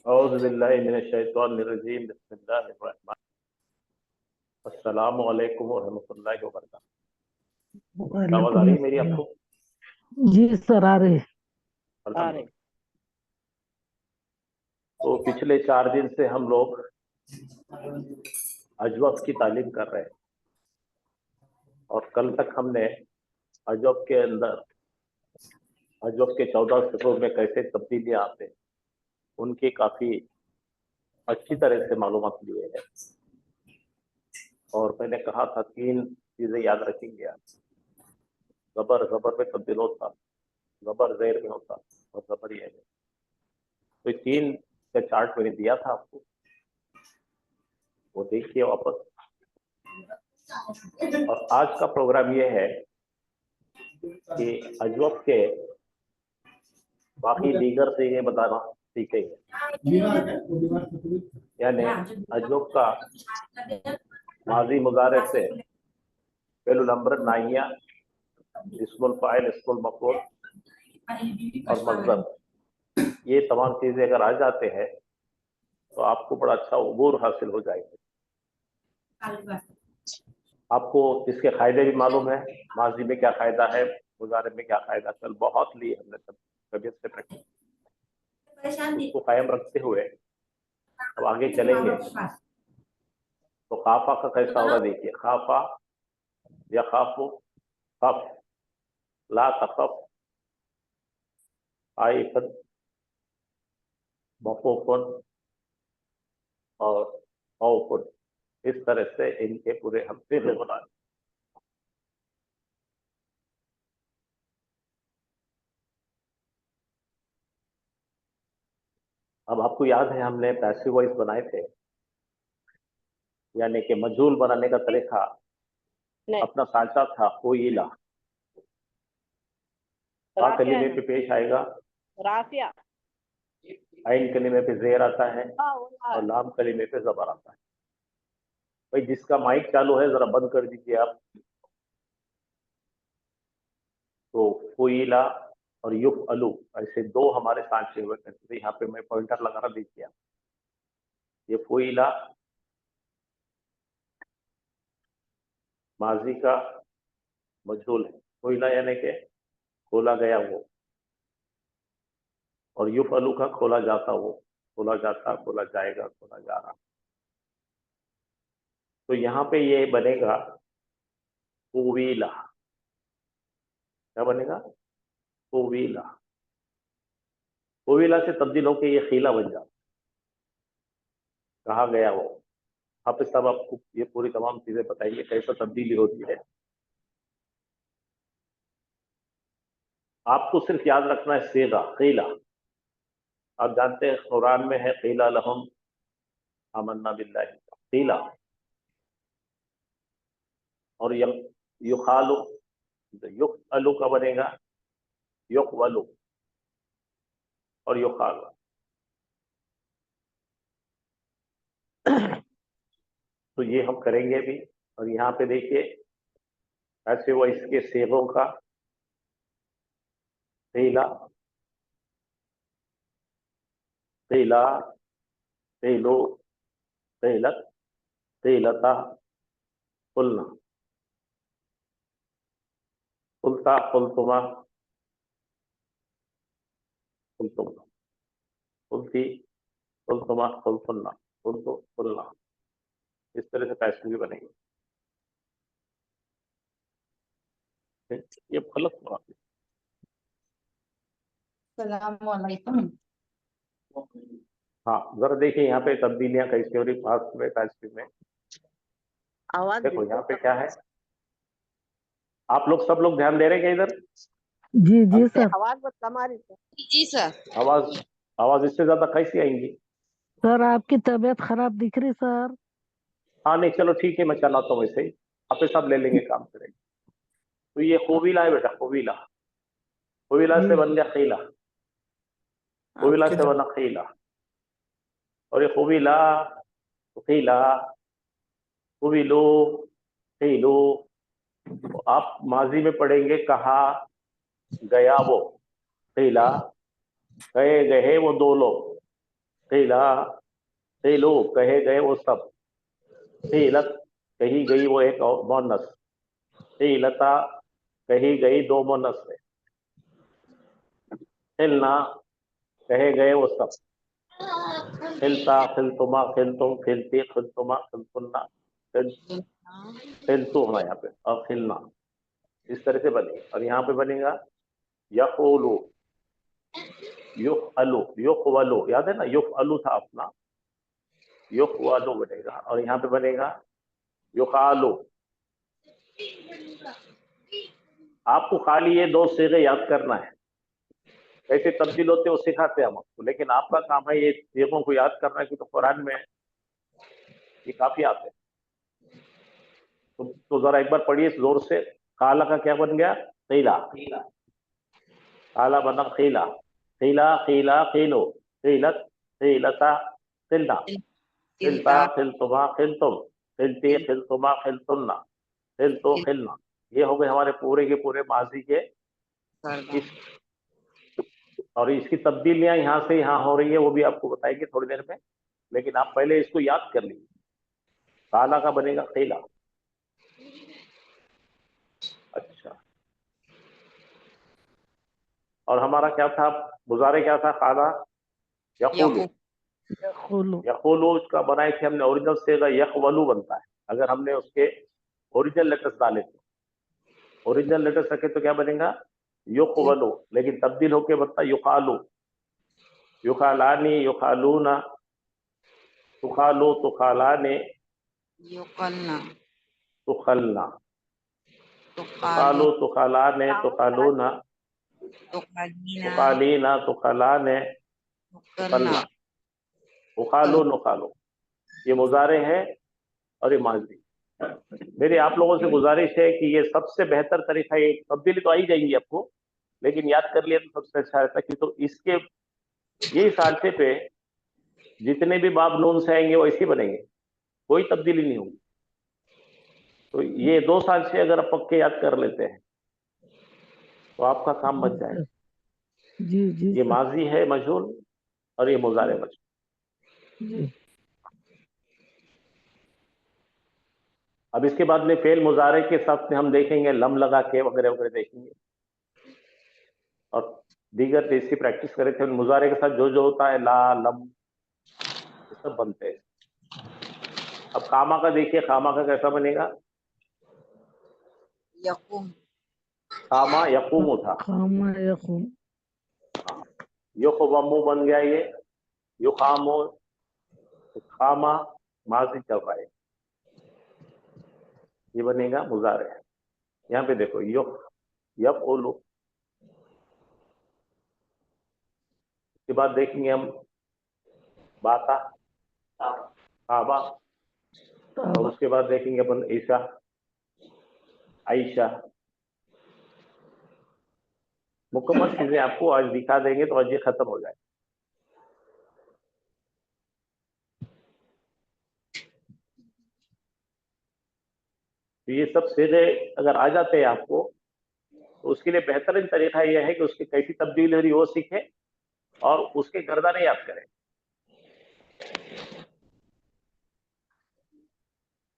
औज़ु बिल्लाहि मिनश्शैतानिर्रजीम बिस्मिल्लाहिर्रहमानिर्रहीम अस्सलामु अलैकुम व रहमतुल्लाहि व बरकातहू। आवाज़ आ रही वालेकुम है मेरी अस्सलाम। आपको? जी सर, आ रहे। अल्हम्दुलिल्लाह। तो पिछले 4 दिन से हम लोग अजवक़ की तालीम कर रहे हैं और कल तक हमने अजवक़ के अंदर अजवक़ के 14 सिफ़ों में कैसे तब्दीलियाँ आते हैं, उनकी काफ़ी अच्छी तरह से मालूमात लिए हैं। और मैंने कहा था 3 चीज़ें याद रखेंगे आप। ज़बर में तब्दील होता, ज़बर ज़ेर में होता और ज़बर ये है। तो 3 का चार्ट मैंने दिया था आपको, वो देखिए वापस। और आज का प्रोग्राम ये है कि अजवक़ के बाकी दीगर चीजें बताना सीखेंगे। यानी अजवक़ का माजी मुजारे से फेलुल अम्र, नाहिया, इस्मुल फाइल, इस्मुल मफ़ऊल और मज़दर, ये तमाम चीजें अगर आ जाते हैं तो आपको बड़ा अच्छा उबूर हासिल हो जाएगा। आपको इसके फायदे भी मालूम है, माजी में क्या फायदा है, मुजारे में क्या फायदा। कल बहुत लिए हमने सब तबीयत से प्रैक्टिस, उसको कायम रखते हुए अब आगे चलेंगे। तो खाफा का कैसा होगा देखिए। खाफा या खाफो, खफ, ला तखफ, आइफन, मफूफन और खौफुन, इस तरह से इनके पूरे हम सिरे बना। अब आपको याद है हमने पैसिव वॉइस बनाए थे, यानी कि मजहूल बनाने का तरीका अपना सांचा था कोयला। कलिमे पे पेश आएगा राफिया, आइन कलिमे पे जेर आता है और लाम कलिमे पे जबर आता है। भाई जिसका माइक चालू है जरा बंद कर दीजिए आप। तो कोयला और युफ अलू, ऐसे 2 हमारे सांचे हुए करते थे। यहाँ पे मैं पॉइंटर लगा रहा, देखिए आप। ये कोयला माजी का मजहूल है, कोयला यानी कि खोला गया वो, और युफ अलू का खोला जाता वो, खोला जाता, खोला जाएगा, खोला जा रहा। तो यहाँ पे ये बनेगा कोवीला। क्या बनेगा? कोवीला। कोवीला से तब्दील होकर ये खीला बन जाता। कहा गया वो। हाफिज साहब आपको ये पूरी तमाम चीजें बताइए कैसे तब्दीली होती है। आपको सिर्फ याद रखना है सेगा, खीला। आप जानते हैं कुरान में है खीला लहुम आमन्ना बिल्लाहि, खीला। और युखालु, युख अलू का बनेगा युख वलू और युखालु। तो ये हम करेंगे भी। और यहाँ पे देखिए ऐसे वो इसके सेगों का खीला, खीला, खीलू, खीलत, खीलता, कुलना, कुलता, कुलतुमा, कुलतुमा, कुलती, कुलतुमा, कुलतुन्ना, कुलतु, कुलना। इस तरह से पैसे भी बनेंगे। ये गलत हुआ। सलामुअलैकुम। हाँ जरा देखिए यहाँ पे तब्दीलियां कैसी हो रही पास्ट में, पैसिव में। आवाज देखो यहाँ पे बिल्कुल क्या है, आप लोग सब लोग ध्यान दे रहे हैं क्या इधर? जी जी सर। आवाज बहुत कम आ रही है। जी सर। आवाज आवाज इससे ज्यादा कैसी आएंगी? सर आपकी तबीयत खराब दिख रही सर। हाँ नहीं चलो ठीक है, मैं चलाता हूँ वैसे ही, आप सब ले लेंगे, काम करेंगे। तो ये कोविला है बेटा, कोविला। कोविला से बन गया खीला, कोविला से बना खीला। और ये कोविला, खीला, कोविलो, खीलो। तो आप माजी में पढ़ेंगे कहा गया वो, खीला, गए गए वो 2 लोग। कीला, कीलो कहे गए वो सब, कीलत कही गई वो एक मोनस, कीलता कही गई दो मोनस है, खिलना कहे गए वो सब, खिलता खिलतुमा खिलतुम खिलती खिलतुमा खिलतुन्ना खिलतु होना यहाँ पे, और खिलना इस तरह से बनेगा। और यहाँ पे बनेगा यक़ूलु, युफ़अलु, युक़वलु, याद है ना, युफ़अलु था अपना, युक़वलु बनेगा। और यहाँ पे बनेगा युक़ालु। आपको खाली ये दो सीगे याद करना है, कैसे तब्दील होते हैं वो सिखाते हैं हम आपको, लेकिन आपका काम है ये सीगों को याद करना, कि तो कुरान में ये काफी आते हैं। तो जरा एक बार पढ़िए जोर से। काला का क्या बन गया? कीला, काला बना कीला, कीला कीला कीलो, कीलत कीलता किलना, खिलता खिलतुमा खिलतुम, खिलती खिलतुमा खिलतुन्ना, खिलतो खिलना। ये हो गए हमारे पूरे के पूरे माजी के इस, और इसकी तब्दीलियां यहाँ से यहाँ हो रही है वो भी आपको बताएंगे थोड़ी देर में, लेकिन आप पहले इसको याद कर लीजिए। काला का बनेगा कीला। अच्छा, और हमारा क्या था गुजारे, क्या था? काला यक़ूलु, यक़ूलु, यक़ूलु का बनाए थे हमने ओरिजिनल से, यक़वलु बनता है। अगर हमने उसके ओरिजिनल लेटर्स डाले थे, ओरिजिनल लेटर्स रखे तो क्या बनेगा? युक़वलु, लेकिन तब्दील होके बनता युक़ालु, युक़ालानी युक़ालूना, तुक़ालु तुक़ालाने, युकलना, तुक़लना, तुकालु, तुक़ालु तुक़ालाने तुक़ालूना, तुकालीना, तुक़ालीना तुक़ालाने, तुकलना, तुक़लना, उक़ालु नुक़ालु। ये मुज़ारे है और ये माज़ी। मेरी आप लोगों से गुजारिश है कि ये सबसे बेहतर तरीका, ये तब्दीली तो आ ही जाएंगी आपको, लेकिन याद कर लिया तो सबसे अच्छा रहता है, कि तो इसके यही सालसे पे जितने भी बाब नून से आएंगे वो ऐसे बनेंगे, कोई तब्दीली नहीं होगी। तो ये 2 साल से अगर आप पक्के याद कर लेते हैं तो आपका काम बच जाएगा। जी जी ये सर, माजी है मजहूल, और ये मुज़ारे मजहूल। जी अब इसके बाद में फेल मुज़ारे के साथ में हम देखेंगे लम लगा के वगैरह वगैरह देखेंगे, और दीगर जैसी प्रैक्टिस करे थे मुज़ारे के साथ जो जो होता है, ला लम, ये सब बनते हैं। अब कामा का देखिए, कामा का कैसा बनेगा? यकुम, कामा यकूम था, खामा यक़ूम, युक़वमु बन गया ये, युक़ामु, तो खामा माजी चल रहा है, ये बनेगा मुज़ारे। यहाँ पे देखो युक़ यफ़उलु, इसके बाद देखेंगे हम बाता, काबा, और ताबा, उसके बाद देखेंगे अपन ईशा, आयशा। मुकम्मल चीजें आपको आज दिखा देंगे तो आज ये खत्म हो जाए। तो ये सब सीधे अगर आ जाते हैं आपको, तो उसके लिए बेहतरीन तरीका यह है कि उसकी कैसी तब्दील हो रही वो सीखें, और उसके गर्दाने याद करें।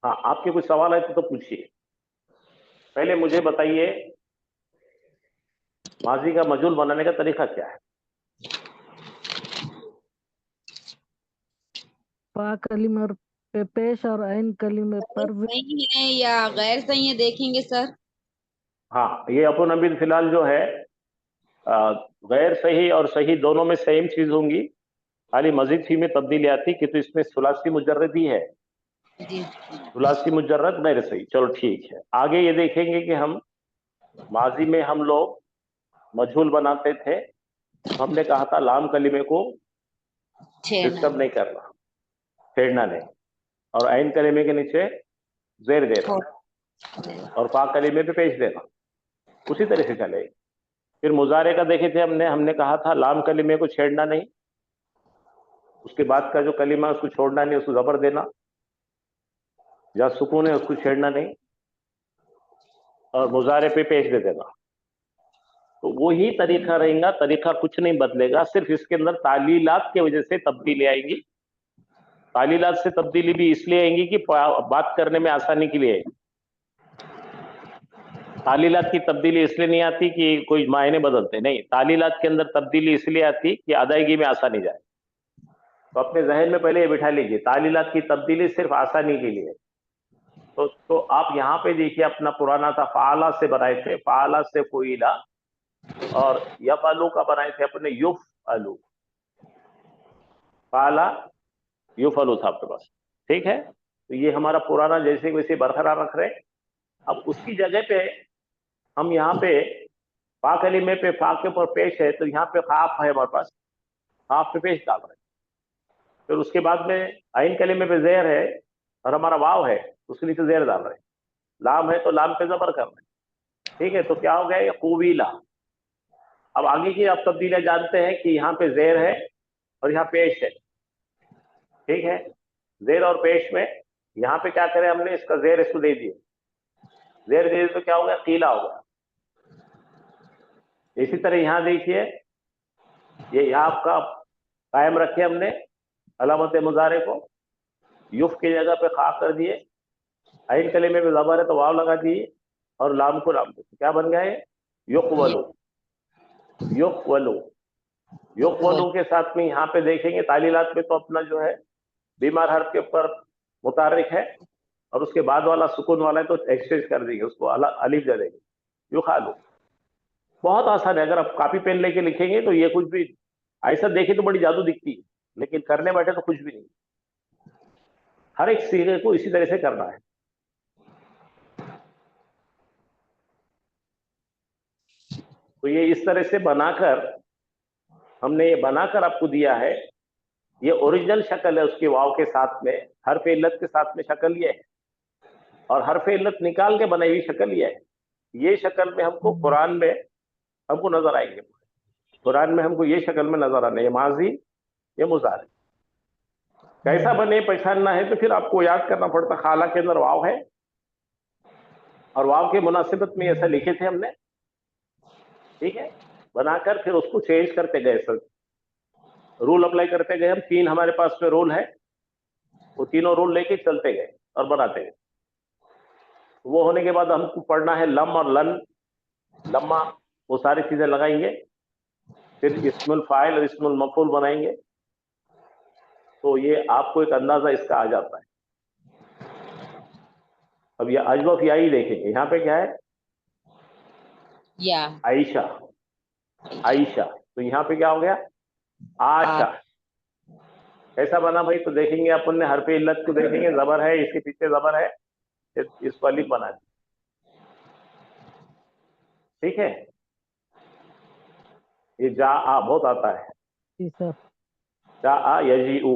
हाँ, आपके कुछ सवाल है तो पूछिए। पहले मुझे बताइए, माजी का मजहूल बनाने का तरीका क्या है? पा कलीमे और पेश और ऐन कलीमे पर सही है या गैर सही है देखेंगे सर। हाँ, ये अपन अभी फिलहाल जो है गैर सही और सही दोनों में सेम चीज होंगी, खाली मजीद फी में तब्दीली आती कि तो इसमें सुलासी मुजर्रद ही है, जी, सुलासी मुजर्रद गैर सही। चलो ठीक है, आगे ये देखेंगे कि हम माजी में हम लोग मजहूल बनाते थे, तो हमने कहा था लाम कलीमे को डिस्टर्ब नहीं करना, छेड़ना नहीं, और ऐन कलीमे के नीचे जेर देना, और फा कलीमे पे पेश देना, उसी तरह से चलेगा। फिर मुजारे का देखे थे हमने कहा था लाम कलीमे को छेड़ना नहीं, उसके बाद का जो कलीमा उसको छोड़ना नहीं, उसको जबर देना, जहाँ सुकून है उसको छेड़ना नहीं, और मुजारे पे पेश दे देना। तो वही तरीका रहेगा, तरीका कुछ नहीं बदलेगा, सिर्फ इसके अंदर तालीलात की वजह से तब्दीली आएगी। तालीलात से तब्दीली भी इसलिए आएंगी कि बात करने में आसानी के लिए आएगी। तालीलात की तब्दीली इसलिए नहीं आती कि कोई मायने बदलते, नहीं, तालीलात के अंदर तब्दीली इसलिए आती कि अदायगी में आसानी जाए। तो अपने जहन में पहले ये बिठा लीजिए, तालीलात की तब्दीली सिर्फ आसानी के लिए। तो आप यहाँ पे देखिए, अपना पुराना था फाला से बनाए थे, फाला से फुइला, और यफअलु का बनाए थे अपने युफअलु, फाला युफअलु था आपके पास, ठीक है। तो ये हमारा पुराना जैसे वैसे बरकरार रख रहे हैं। अब उसकी जगह पे हम यहाँ पे फा कलीमे पे फा के ऊपर पेश है, तो यहाँ पे खाफ है हमारे पास, खाफ पे पेश डाल रहे हैं। फिर उसके बाद में आइन कलीमे पे ज़ेर है और हमारा वाव है, उसके नीचे ज़ेर डाल रहे हैं। लाम है तो लाम पे जबर कर रहे हैं, ठीक है। तो क्या हो गया, ये कुवीला। अब आगे की आप तब्दीलियां जानते हैं कि यहाँ पे ज़ेर है और यहाँ पेश है, ठीक है। ज़ेर और पेश में यहाँ पे क्या करें हमने, इसका ज़ेर इसको दे दिए, ज़ेर दे दिए तो क्या हो गया, कीला हो गया। इसी तरह यहाँ देखिए, ये यहाँ आपका कायम रखे हमने अलामत मुजारे को, युफ की जगह पे खा कर दिए, आइन कलीमे में ज़बर है तो वाव लगा दिए, और लाम को लाम को, क्या बन गया है, युक़वलु। युक़वलु, युक़वलु के साथ में यहाँ पे देखेंगे तालीलात में तो अपना जो है बीमार हर्फ के ऊपर मुतारिक है और उसके बाद वाला सुकून वाला है, तो एक्सचेंज कर देंगे उसको, अलिफ दे देंगे, युखालु। बहुत आसान है, अगर आप कॉपी पेन लेके लिखेंगे तो ये कुछ भी ऐसा देखे तो बड़ी जादू दिखती है, लेकिन करने बैठे तो कुछ भी नहीं। हर एक सीगे को इसी तरह से करना है। तो ये इस तरह से बनाकर हमने ये बनाकर आपको दिया है। ये ओरिजिनल शक्ल है उसकी वाव के साथ में, हर्फ इल्लत के साथ में शक्ल ये है, और हर्फ इल्लत निकाल के बनाई हुई शक्ल ये है। ये शक्ल में हमको कुरान में हमको नजर आएंगे, कुरान में हमको ये शक्ल में नजर आने, ये माजी ये मुजारे। कैसा बने पहचानना है तो फिर आपको याद करना पड़ता, खाला के अंदर वाव है और वाव के मुनासिबत में ऐसा लिखे थे हमने, ठीक है। बनाकर फिर उसको चेंज करते गए, सर रूल अप्लाई करते गए हम। 3 हमारे पास में रूल है, वो तीनों रूल लेके चलते गए और बनाते गए। वो होने के बाद हमको पढ़ना है लम और लन, लम्मा, वो सारी चीजें लगाएंगे, फिर इस्मुल फाइल और इस्मुल मफूल बनाएंगे। तो ये आपको एक अंदाजा इसका आ जाता है। अब ये अजवफ याई देखेंगे, यहाँ पे क्या है, या आयशा, आयशा। तो यहाँ पे क्या हो गया, आशा। कैसा बना भाई, तो देखेंगे अपन ने हरफ इल्लत को देखेंगे, जबर है, इसके पीछे जबर है, इसको अलिफ बना दी, ठीक है। ये जा आ बहुत आता है, जी सर। जा आ यजीउ।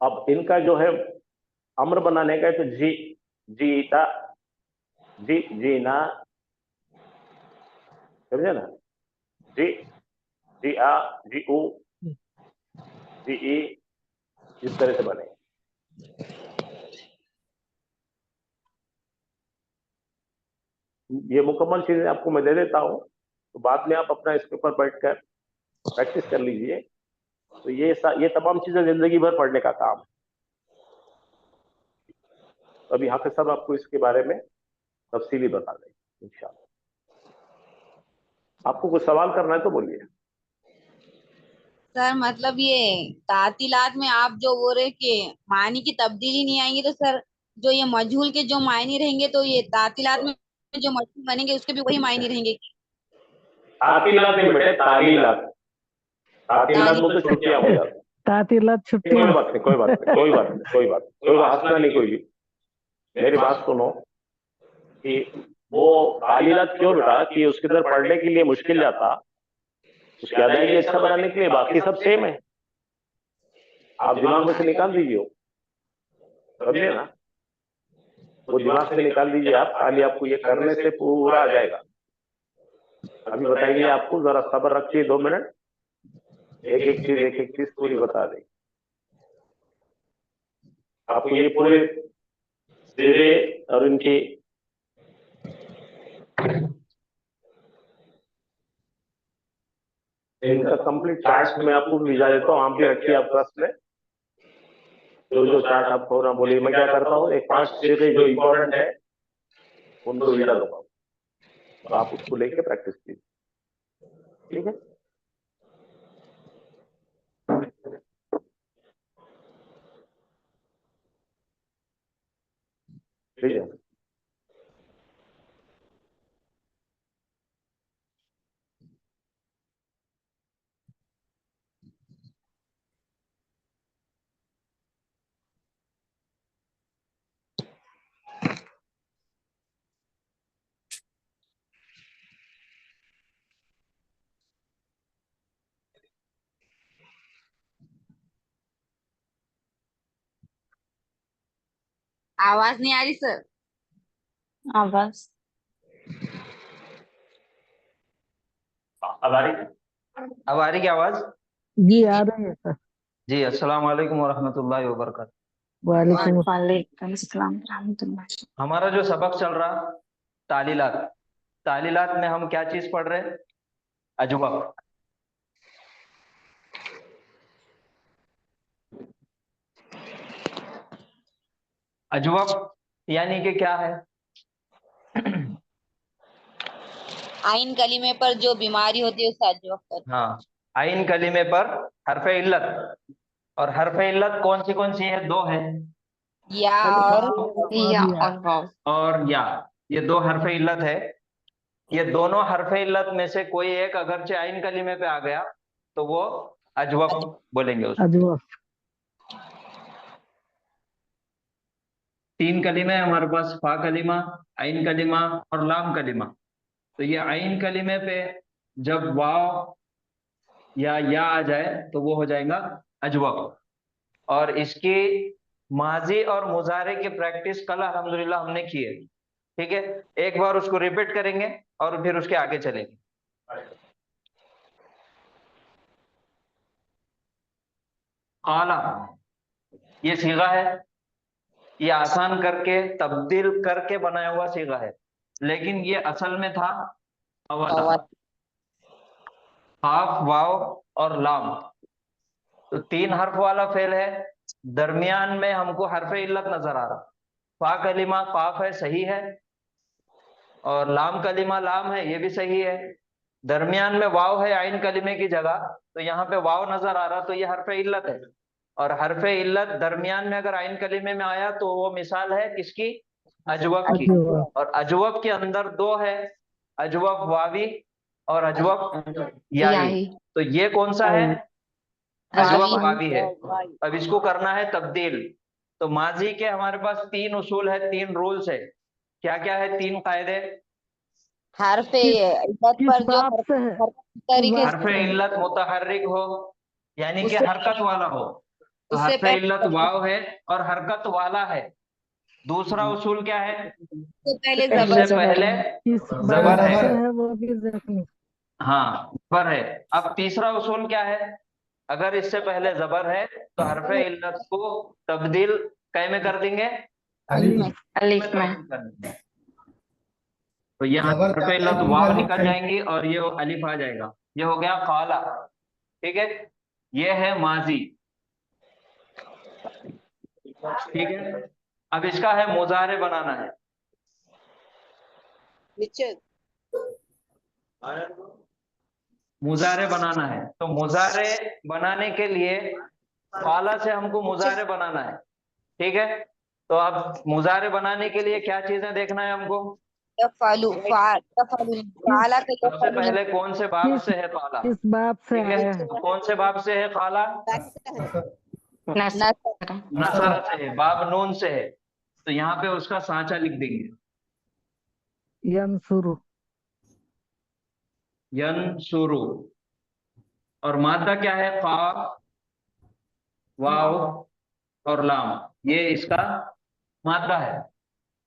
अब इनका जो है अम्र बनाने का है, तो जी जीता, जी जीना, समझे ना, जी जी आ जी ऊ जी ई, इस तरह से बने। ये मुकम्मल चीजें आपको मैं दे देता हूँ, तो बाद में आप अपना इसके ऊपर बैठकर प्रैक्टिस कर लीजिए। तो ये तमाम चीजें जिंदगी भर पढ़ने का काम है। अभी हाफिज साहब आपको इसके बारे में तफसीली बता देंगे इंशाअल्लाह। आपको कुछ सवाल करना है तो बोलिए। सर मतलब ये तातीलात में आप जो बोल रहे कि मानी की तब्दीली नहीं आएंगी, तो सर जो ये मजहूल के जो मायने रहेंगे, तो ये तातीलात में जो मजहूल बनेंगे उसके भी वही मायने रहेंगे। तातीलात नहीं बेटे, तालीलात, तातीलात बोलते छुट्टियां हो जाती। तातीलात छुट्टी। कोई बात नहीं, कोई बात नहीं, कोई बात नहीं, कोई बात, कोई बात, हंसना नहीं कोई भी। मेरी बात सुनो कि वो तालीलात क्यों बेटा, कि उसके अंदर पढ़ने के लिए मुश्किल जाता, उसकी अदायगी अच्छा बनाने के लिए, बाकी सब सेम है, आप दिमाग में से निकाल दीजिए, समझे ना, वो दिमाग से निकाल दीजिए आप, खाली आपको ये करने से पूरा आ जाएगा। अभी बताएंगे आपको, जरा सब्र रखिए 2 मिनट, एक एक चीज पूरी बता देंगे आपको। ये पूरे मेरे और इनकी इनका कंप्लीट चार्ट मैं आपको भिजा देता हूँ, आप भी रखिए आप ट्रस्ट में। जो जो चार्ट आपको ना बोलिए, मैं क्या करता हूँ, एक 5 चीजें जो इम्पोर्टेंट है उनको भिजा दूंगा, तो आप उसको लेके प्रैक्टिस कीजिए, ठीक है। ठीक है, आवाज नहीं आ रही सर। आवाज अब आ रही है? अब आ रही क्या आवाज? जी आ रही है सर। जी, अस्सलाम वालेकुम वरहमतुल्लाहि वबरकातुहू। वालेकुम वालेकुम सलाम रहमतुल्लाह। हमारा जो सबक चल रहा तालीलात, तालीलात में हम क्या चीज पढ़ रहे हैं? अजवक। अजवक यानी कि क्या है? आइन कलीमे पर जो बीमारी होती है उसे अजवक कहते हाँ, आइन कलीमे पर हरफे इल्लत, और हरफे इल्लत कौन सी है? 2 है, हैं। या और या और वाव। और या, ये 2 हरफे इल्लत है। ये दोनों हरफे इल्लत में से कोई एक अगरचे आइन कलीमे पे आ गया तो वो अजवक बोलेंगे उसको। अजवा 3 कलीमे है हमारे पास, फा कलीमा, आइन कलीमा और लाम कलीमा। तो ये आइन कलीमे पे जब वाव या आ जाए तो वो हो जाएगा अजवक। और इसकी माजी और मुजारे की प्रैक्टिस कल अल्हम्दुलिल्लाह हमने की है, ठीक है। एक बार उसको रिपीट करेंगे और फिर उसके आगे चलेंगे। काला, ये सीगा है, ये आसान करके तब्दील करके बनाया हुआ सीगा है, लेकिन ये असल में था अवला, हाफ वाव और लाम। तो 3 हर्फ वाला फेल है, दरमियान में हमको हरफे इल्लत नजर आ रहा। फा कलीमा काफ है, सही है, और लाम कलीमा लाम है, ये भी सही है। दरमियान में वाव है आइन कलीमे की जगह, तो यहाँ पे वाव नजर आ रहा, तो ये हरफे इल्लत है। और हरफे इल्लत दरमियान में अगर आइन कलीमे में आया तो वो मिसाल है किसकी? अजवक की। अजवा और अजवक के अंदर 2 है, अजवक वावी और अजवक याई। याही तो ये कौन सा है? अजवक वावी। वावी है। अब इसको करना है तब्दील। तो माजी के हमारे पास 3 उसूल है, 3 रूल्स है। क्या क्या है 3 कायदे? हरफे किस इल्लत किस पर जो बात से है? तरीके हरफे से इल्लत मुतहर्रिक हो, यानी कि उससे हरकत वाला हो। तो उससे हरफे इल्लत वाव है और हरकत वाला है। दूसरा उसूल क्या है? पहले इससे जबर पहले किस जबर बात से है। है वो भी देखनी। हाँ, जबर है। अब तीसरा उसूल क्या है? अगर इससे पहले जबर है तो हरफे इल्लत को तब्दील कै में कर देंगे? अलिफ अलिफ में। तब्दील कर देंगे। तो यहाँ हरफे इल्लत वाव निकल जाएंगी और ये अलिफ आ जाएगा। ये हो गया काला, ठीक है। ये है माजी, ठीक है। अब इसका है मुजारे बनाना है। नीचे मुजारे बनाना है, तो मुजारे बनाने के लिए काला से हमको मुजारे बनाना है, ठीक है। तो अब मुजारे बनाने के लिए क्या चीजें देखना है हमको? तफालु तफालु किस काला तो सबसे तफालु पहले कौन से बाब किस से है काला? किस बात से ठीक है, आया है? तो कौन से बाब से है काला? नसर। नसरा से है, बाब नून से है। तो यहाँ पे उसका सांचा लिख देंगे, यंसुरु यनसुरु। और मादा क्या है? काफ, वाव और लाम, ये इसका मादा है।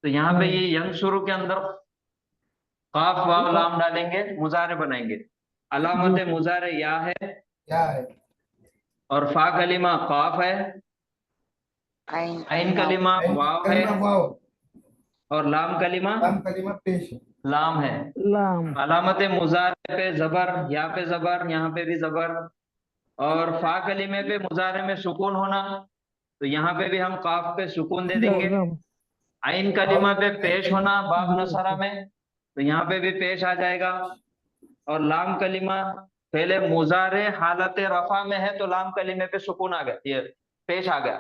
तो यहाँ पे ये यनसुरु के अंदर काफ वाव लाम डालेंगे, मुजारे बनाएंगे। अलामत जी मुजारे या है, और फा कलीमा काफ है, आइन आइन कलीमा वाव है, और लाम कलिमा पेश है। लाम है। लाम अलामत मुजारे पे जबर, यहाँ पे जबर, यहाँ पे भी जबर। और फा कलिमे पे मुजारे में सुकून होना, तो यहाँ पे भी हम काफ पे सुकून दे देंगे। जज़म आइन कलिमा पे पेश होना बाब जी नसरा सर। में, तो यहाँ पे भी पेश आ जाएगा। और लाम कलिमा पहले मुजारे हालत रफा में है, तो लाम कलिमे पे सुकून आ गया, ये पेश आ गया।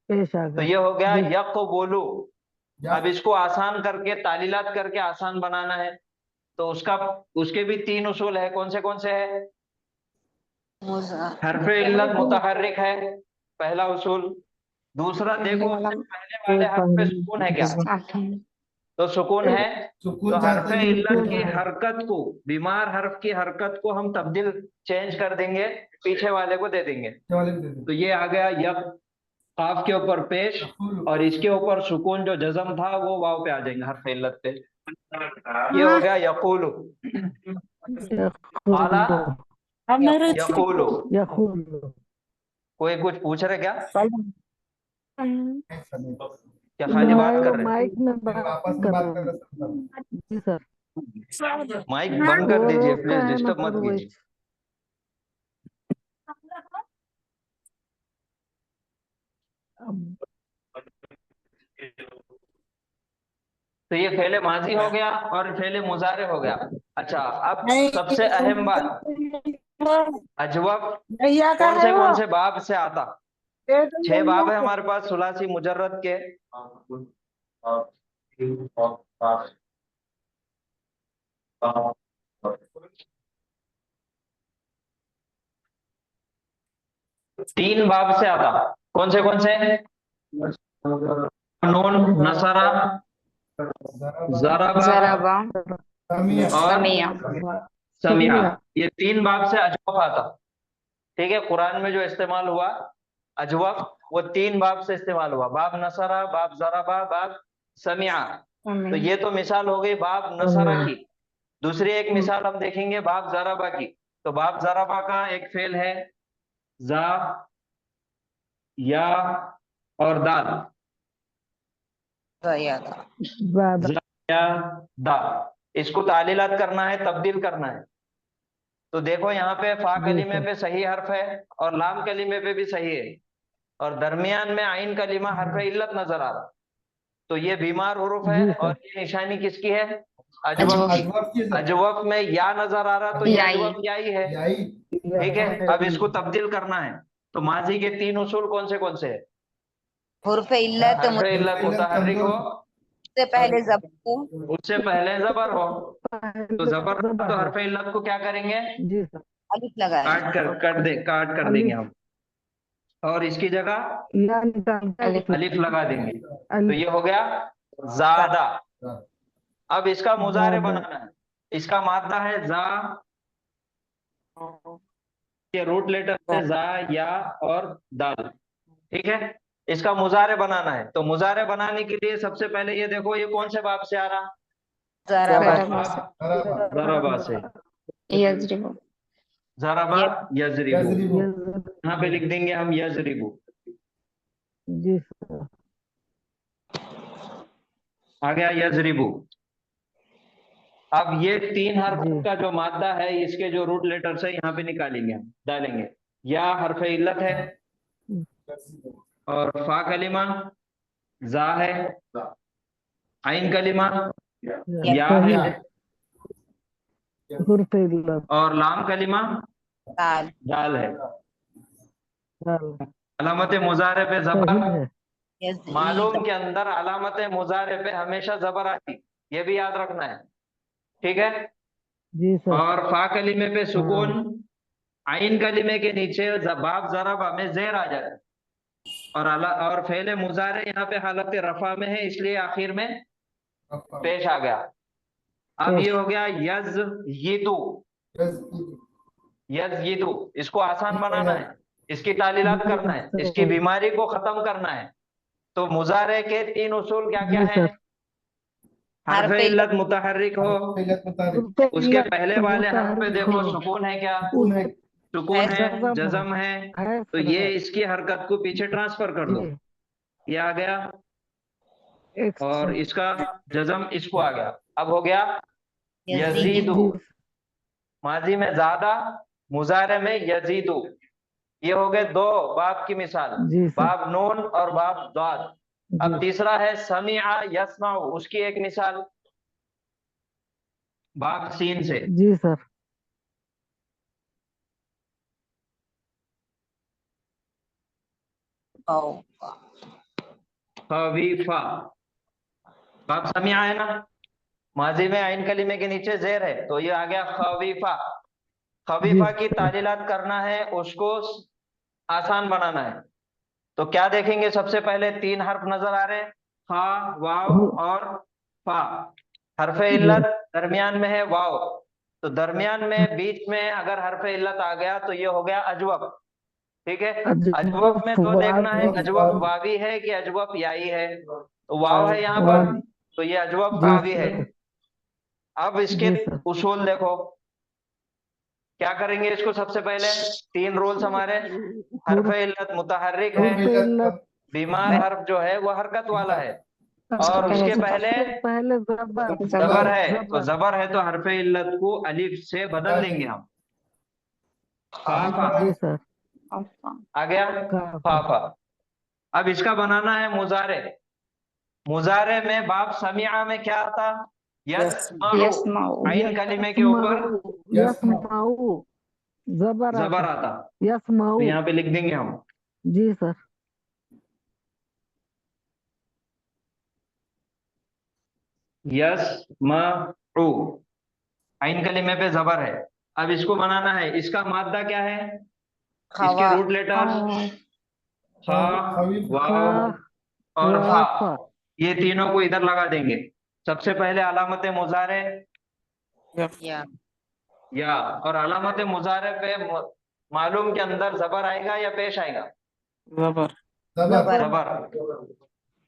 पेश आ तो गया ये हो गया जी। यक़बुलु। अब इसको आसान करके तालीलात करके आसान बनाना है, तो उसके भी 3 उसूल है। कौन से है? हरफे इल्लत मुतहर्रिक है पहला उसूल। दूसरा देखो उससे पहले वाले हर्फ पे सुकून है क्या, तो सुकून है। तो हरफे इल्लत की हरकत को, बीमार हर्फ की हरकत को हम तब्दील चेंज कर देंगे, पीछे वाले को दे देंगे। तो ये आ गया यक, काफ के ऊपर पेश, और इसके ऊपर सुकून जो जज़म था वो वाव पे आ जाएंगे हरफ इल्लत पे। ये हो गया यकूलु। आला यकूलु। यक़ूल कोई कुछ पूछ रहे क्या? क्या खाली बात कर रहे माइक में बात आपस में कर बात रहे कर हैं रहे जी सर। हैं? माइक बंद कर वो दीजिए रोका प्लीज, है ना डिस्टर्ब सर मत वही। कीजिए। अब तो ये फेले माजी हो गया और फेले मुजारे हो गया। अच्छा, अब सबसे अहम बात, अजवब कौन से बाब से आता? 6 बाब है हमारे पास सुलासी मुजर्रद के। तीन बाब से आता। कौन से? नून, नसरा, जरबा जराबा और समिया। समिया। ये 3 बाब से अजवब आता। ठीक है, कुरान में जो इस्तेमाल हुआ अजवब, वो 3 बाब से इस्तेमाल हुआ, बाब नसरा, बाब जरबा, बाब समिया। तो ये तो मिसाल हो गई बाब नसरा की। दूसरी एक मिसाल हम देखेंगे बाब जरबा की। तो बाब जरबा का एक फेल है जा, या और दाल। ज्यादा जा, या, दा। इसको तालीलात करना है, तब्दील करना है। तो देखो यहाँ पे फा जी कलीमे सर। पे सही हर्फ है और लाम कलीमे पे भी सही है, और दरमियान में आइन कलीमा हर्फ इल्लत नजर आ रहा। तो ये बीमार हुरूफ है, जी और सर। ये निशानी किसकी है? अजवब की। अजवब में या नजर आ रहा, तो ये याई। अजवब याई है। ठीक है, अब इसको तब्दील करना है। तो माजी के 3 उसूल कौन से है? हुर्फ इल्लत हर्फ इल्लत मुतहर्रिक हो, से पहले जबर को उससे पहले जबर हो। तो जबर तो जबर हो। हर्फ इल्लत को क्या करेंगे? जी सर। अलिफ लगाएंगे। काट कर देंगे हम, और इसकी जगह या निकाल के अलिफ लगा देंगे। तो अलिफ ये हो गया ज्यादा। अब इसका मुजारे ज्यादा। बनाना है। इसका मादा है जा, के रूट लेटर है जा, या और दाल। ठीक है, इसका मुजारे बनाना है। तो मुजारे बनाने के लिए सबसे पहले ये देखो, ये कौन से बाब से आ रहा? जराबा जराबा से। यजरिबु जराबा यजरिबु, यज़- यहाँ पे लिख देंगे हम यजरिबु। जी सर। आ गया यजरिबु। अब ये 3 हर्फ जी का जो मादा है, इसके जो रूट लेटर्स है यहाँ पे निकालेंगे, हम डालेंगे। या हर्फ इल्लत है, और फा कलिमा जा है, आइन कलिमा या सही है, हुर्फ इल्लत और लाम कलिमा दाल दाल है। दाल अलामत मुजारे पे सही जबर। है। मालूम के अंदर अलामत मुजारे पे हमेशा जबर आती, ये भी याद रखना है। ठीक है, जी सर। और फा कलिमे पे सुकून, आइन कलिमे के नीचे बाब जराबा में जेर आ जाए, और फेले मुजारे यहाँ पे हालत रफा में है, इसलिए आखिर में पेश आ गया। अब ये हो गया यज यीदु। यज यीदु, इसको आसान बनाना है, इसकी तालीलात करना है, इसकी बीमारी को खत्म करना है। तो मुजारे के 3 उसूल क्या क्या जी है? सर। हर्फ इल्लत मुतहर्रिक हो, उसके पहले वाले हर्फ पे देखो सुकून है क्या? सुकून है, जज़म है, तो ये इसकी हरकत को पीछे ट्रांसफर कर दो। ये आ गया और इसका जज़म इसको आ गया। अब हो गया यजीदु, जी माजी में ज्यादा, मुजारे में यजीदु। ये हो गए दो बाब की मिसाल, जी सर बाब नून और बाब दाद। अब जी तीसरा है समीआ यस्माउ, उसकी एक मिसाल बाब सीन से। जी सर खवीफा, बाब समीआ है ना, माजी में आइन कलीमे के नीचे जेर है, तो ये आ गया खवीफा। खवीफा की तालीलात करना है, उसको आसान बनाना है। तो क्या देखेंगे, सबसे पहले तीन हर्फ नजर आ रहे हैं, खा, वाव और फा। हरफ इल्लत दरमियान में है वाव, तो दरमियान में बीच में अगर हरफ इल्लत आ गया तो ये हो गया अजवब। ठीक है, अजवब में तो देखना है अजवब वावी है कि अजवब याई है। तो वाव है यहाँ पर, तो ये अजवब वावी है। अब इसके उसूल देखो, क्या करेंगे इसको। सबसे पहले तीन रूल्स हमारे, हरफ इल्लत मुतहर्रिक है, बीमार हर्फ जो है वो हरकत वाला है, और उसके पहले पहले जबर है, तो जबर है तो हरफ इल्लत को अलिफ से बदल देंगे हम। फाफा जी सर आ गया, फाफा। अब इसका बनाना है मुजारे। मुजारे में बाब समीआ में क्या आता, यस्माउ, यस्माउ, आइन कलीमे के ऊपर यस्माउ जबर जबर आता आता, यस्माउ। तो यहाँ पे लिख देंगे हम जी सर यस्माउ, आइन कलीमे पे जबर है। अब इसको बनाना है, इसका मादा क्या है, इसके रूट लेटर्स खा, वाव और फा, ये तीनों को इधर लगा देंगे। सबसे पहले अलामत मुजारे या, और अलामत मुजारे पे मालूम के अंदर जबर आएगा या पेश आएगा, जबर।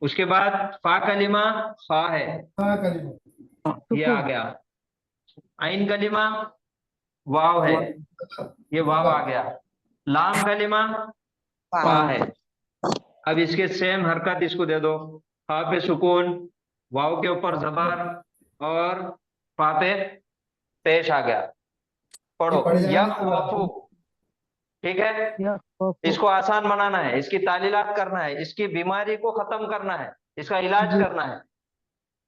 उसके बाद फा कलिमा फा है, ये आ गया। आइन कलिमा वाव है, ये वाव आ गया। लाम कलिमा फा है। अब इसके सेम हरकत इसको दे दो, फा पे सुकून, वाव के ऊपर जबर और फा पे पेश आ गया। पढ़ो यखवफु, ठीक है। इसको आसान बनाना है, इसकी तालीलात करना है, इसकी बीमारी को खत्म करना है, इसका इलाज करना है।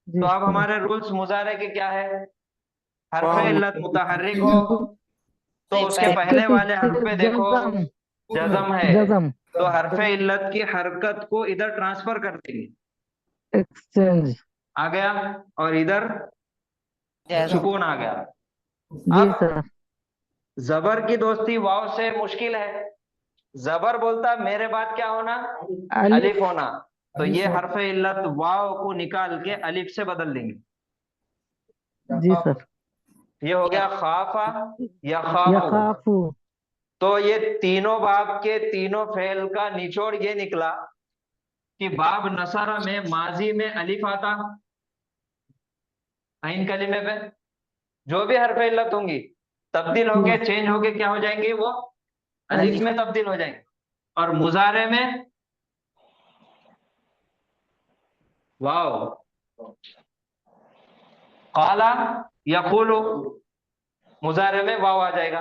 तो अब हमारे रूल्स मुजारे के क्या है, हरफ इल्लत मुतहर्रिक हो तो उसके पहले वाले हर्फ पे देखो जज़म है, जज़म तो हरफ इल्लत की हरकत को इधर ट्रांसफर कर देंगे, एक्सचेंज। आ गया, और इधर सुकून आ गया। जी अब सर जबर की दोस्ती वाव से मुश्किल है, जबर बोलता मेरे बाद क्या होना, अलिफ होना, तो ये हरफ इल्लत वाव को निकाल के अलिफ से बदल देंगे। जी सर ये हो गया खाफा या यखाफु। तो ये तीनों बाब के तीनों फेल का निचोड़ ये निकला कि बाब नसरा में माजी में अलिफ आता, आइन कलीमे पे जो भी हरफ इल्लत होंगी तब्दील होके चेंज होके क्या हो जाएंगी, वो अलिफ में तब्दील हो जाएंगे। और मुजारे में वाव, काला यकुलु, मुजारे में वाव आ जाएगा।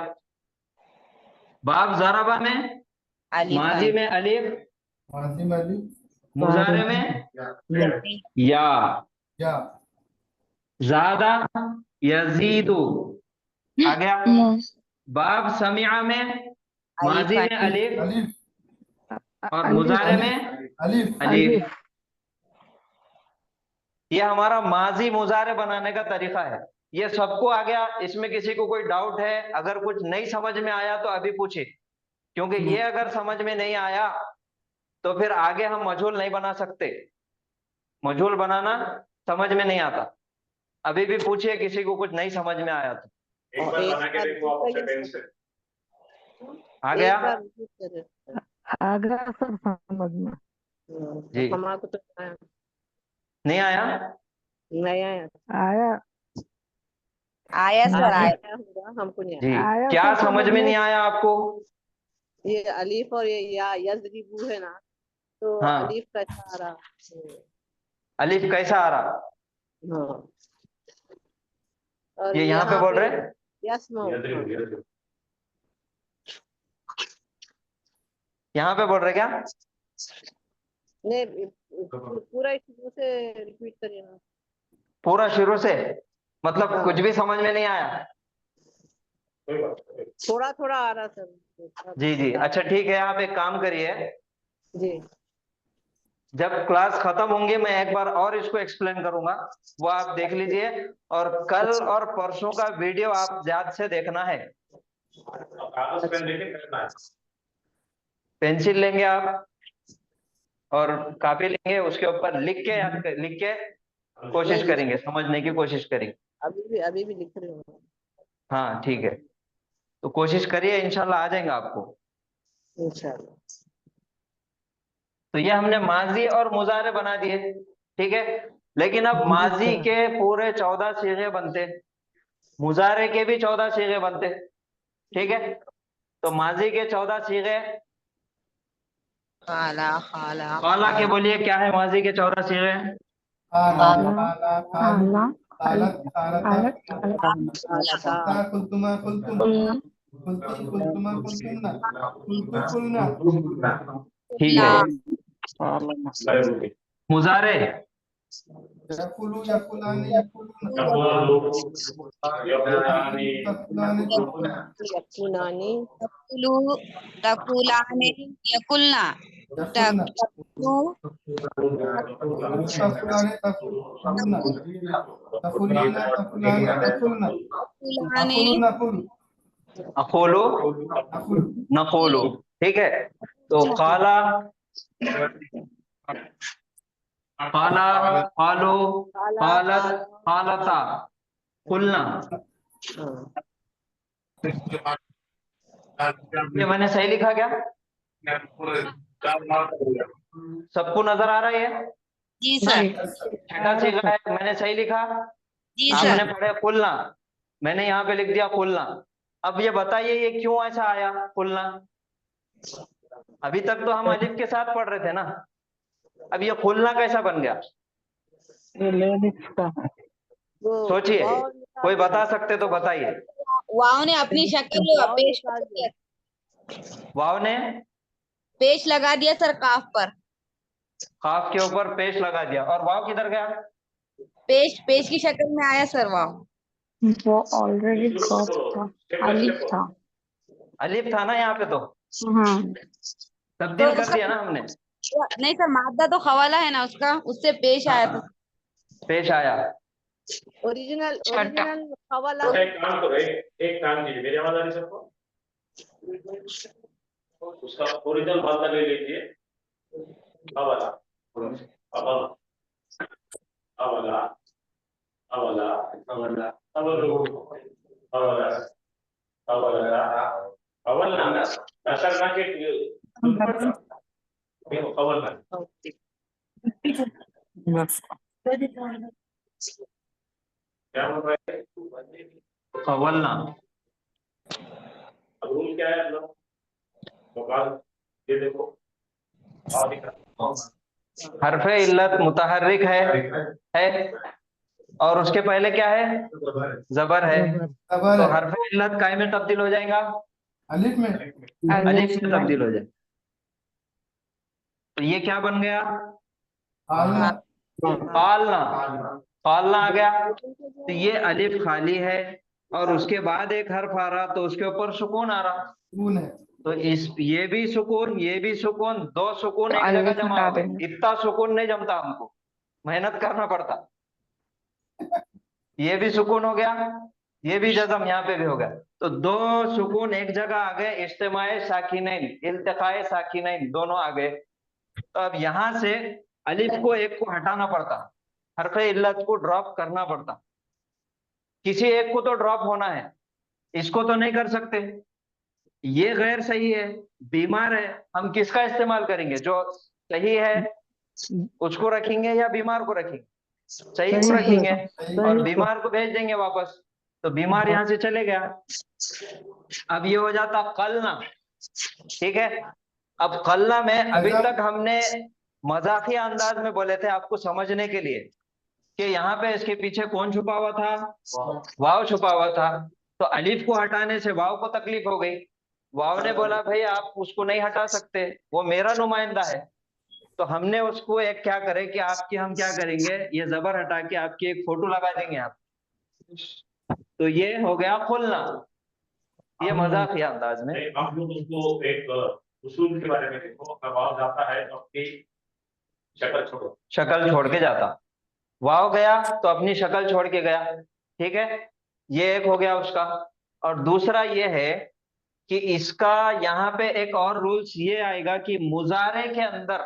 बाब जराबा में माजी में अलिफ, मुजारे में या, ज्यादा यजीदु आ गया। बाब समीआ में माजी में अलिफ और मुजारे में अलिफ। ये हमारा माजी मुजारे बनाने का तरीका है, ये सबको आ गया। इसमें किसी को कोई डाउट है, अगर कुछ नहीं समझ में आया तो अभी पूछे, क्योंकि ये अगर समझ में नहीं आया तो फिर आगे हम मजहूल नहीं बना सकते, मजहूल बनाना समझ में नहीं आता। अभी भी पूछिए किसी को कुछ नहीं समझ में आया तो। एक बार बना के देखो आप अपने पेन से। आ गया, आ गया सर समझ में। जी हमारे तो नहीं आया, नहीं आया। आया आया सर, आया। होगा, हमको नहीं जी आया क्या सर, समझ में समझ नहीं आया आपको। ये अलीफ और ये या यजरिबू है ना, तो हाँ। अलीफ का इशारा अलिफ कैसा आ रहा? हाँ और ये यहाँ पे बोल रहे? यस्माउ, हाँ। यहाँ पे बोल रहे क्या? नहीं, पूरा शुरू से रिपीट करिए ना। पूरा शुरू से, मतलब हाँ। कुछ भी समझ में नहीं आया? थोड़ा थोड़ा आ रहा सर। जी जी, अच्छा ठीक है, आप एक काम करिए, जी जब क्लास खत्म होंगी मैं एक बार और इसको एक्सप्लेन करूंगा, वो आप देख लीजिए। और कल और परसों का वीडियो आप ध्यान से देखना है। कागज पेन लेके करना है। पेंसिल लेंगे आप और कापी लेंगे, उसके ऊपर लिख के कोशिश करेंगे, समझने की कोशिश करेंगे। अभी भी लिख रही हूँ। हाँ ठीक है, तो कोशिश करिए, इंशाल्लाह आ जाएगा आपको। इंशाल्लाह। तो ये हमने माजी और मुजारे बना दिए, ठीक है। लेकिन अब माजी के पूरे 14 सीगे बनते, मुजारे के भी 14 सीगे बनते, ठीक है। तो माजी के 14 सीगे, खाला खाला काला के बोलिए क्या है माजी के 14 सीगे? ठीक है। मुजारे, यकुनानी, तकुलू तकुलाने यकुलना तकुलू तकुलाने अकोलो, नकोलो, ठीक है। तो काला, काला, कालो, कालत, कालता, कुलना। ये मैंने सही लिखा क्या? सबको नजर आ रहा है? जी सर, छठा सीखा है, मैंने सही लिखा? जी आपने सर। पढ़े कुलना, मैंने यहाँ पे लिख दिया कुलना। अब ये बताइए ये क्यों ऐसा आया कुलना? अभी तक तो हम अलिफ के साथ पढ़ रहे थे ना, अब ये कुलना कैसा बन गया? सोचिए, कोई बता सकते तो बताइए। वाव ने अपनी शक्ल पेश वाव ने पेश लगा दिया सर काफ पर, काफ के ऊपर पेश लगा दिया, और वाव किधर गया? पेश पेश की शक्ल में आया सर वाव। वो ऑलरेडी ड्रॉप था, अलिफ था। अलिफ था ना यहाँ पे, तो हाँ तब्दील तो कर उसका दिया ना हमने। नहीं सर, मादा तो खवाला है ना उसका, उससे पेश आया था। पेश आया। ओरिजिनल छठा। हवाला। एक काम करो, एक काम कीजिए, मेरी आवाज आ रही है सबको? उसका ओरिजिनल भाषा ले लीजिए, हवाला, हवाला, हवाला, हवाला, हवाला, हवाला, हवाला, हवाला, नशर ना के हवाला। क्या बोल रहे हैं? कवलना। अब रूल क्या है अपना? ये देखो, और दिखा हरफे इल्लत मुतहर्रिक है, और उसके पहले क्या है? जबर है। तो हरफे इल्लत काय में तब्दील हो जाएगा? अलिफ में तब्दील हो जाएगा। तो ये क्या बन गया? पालना। पालना आ गया। तो ये अलिफ खाली है और उसके बाद एक हर्फ आ रहा, तो उसके ऊपर सुकून आ रहा। तो इस ये भी सुकून, ये भी सुकून, दो सुकून एक जगह अलिफ जमा हटा हो गए। देंगे। इतना सुकून नहीं जमता, हमको मेहनत करना पड़ता। ये भी सुकून हो गया, ये भी जज़म यहाँ पे भी हो गया। तो दो सुकून एक जगह आ गए, इज्तिमाए साकिनैन, इल्तिकाए साकिनैन दोनों आ गए। तो अब यहां से अलिफ को एक को हटाना पड़ता, हरफे इल्लत को ड्रॉप करना पड़ता। किसी एक को तो ड्रॉप होना है, इसको तो नहीं कर सकते। ये गैर सही है, बीमार है, हम किसका इस्तेमाल करेंगे? जो सही है उसको रखेंगे या बीमार को रखेंगे? सही को रखेंगे और बीमार को भेज देंगे वापस। तो बीमार यहां से चले गया। अब ये हो जाता कलना, ठीक है। अब कलना में अभी तक हमने मजाकिया अंदाज में बोले थे आपको समझने के लिए कि यहाँ पे इसके पीछे कौन छुपा हुआ था, वाव छुपा हुआ था। तो अलीफ को हटाने से वाव को तकलीफ हो गई। वाव ने बोला भाई आप उसको नहीं हटा सकते, वो मेरा नुमाइंदा है। तो हमने उसको एक क्या करे कि आपकी हम क्या करेंगे, ये जबर हटा के आपकी एक फोटो लगा देंगे आप। तो ये हो गया खुलना, ये मजाकिया अंदाज में। हम लोग उसको एक उसूल के बारे में देखो, वाव जाता है तो अपनी शक्ल छोड़ो, शक्ल छोड़ के जाता। वाव गया तो अपनी शक्ल छोड़ के गया, ठीक है, ये एक हो गया उसका। और दूसरा ये है कि इसका यहाँ पे एक और रूल्स ये आएगा कि मुजारे के अंदर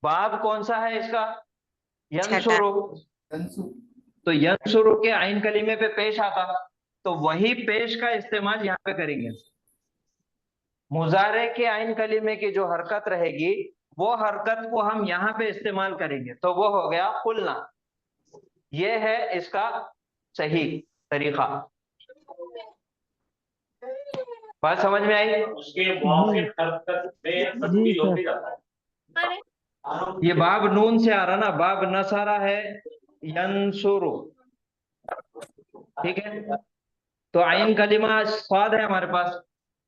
बाब कौन सा है इसका, यंसुरु। तो यंसुरु के आइन कलीमे पे पेश आता, तो वही पेश का इस्तेमाल यहाँ पे करेंगे। मुजारे के आइन कलीमे की जो हरकत रहेगी वो हरकत को हम यहाँ पे इस्तेमाल करेंगे, तो वो हो गया खुलना। ये है इसका सही तरीका। बात समझ में आई? उसके मुआफिक हरकत में तब्दील होते जाता है। ये बाब नून से आ रहा ना, बाब नसारा है यंसुरु, ठीक है। तो आइन कलिमा स्वाद है हमारे पास,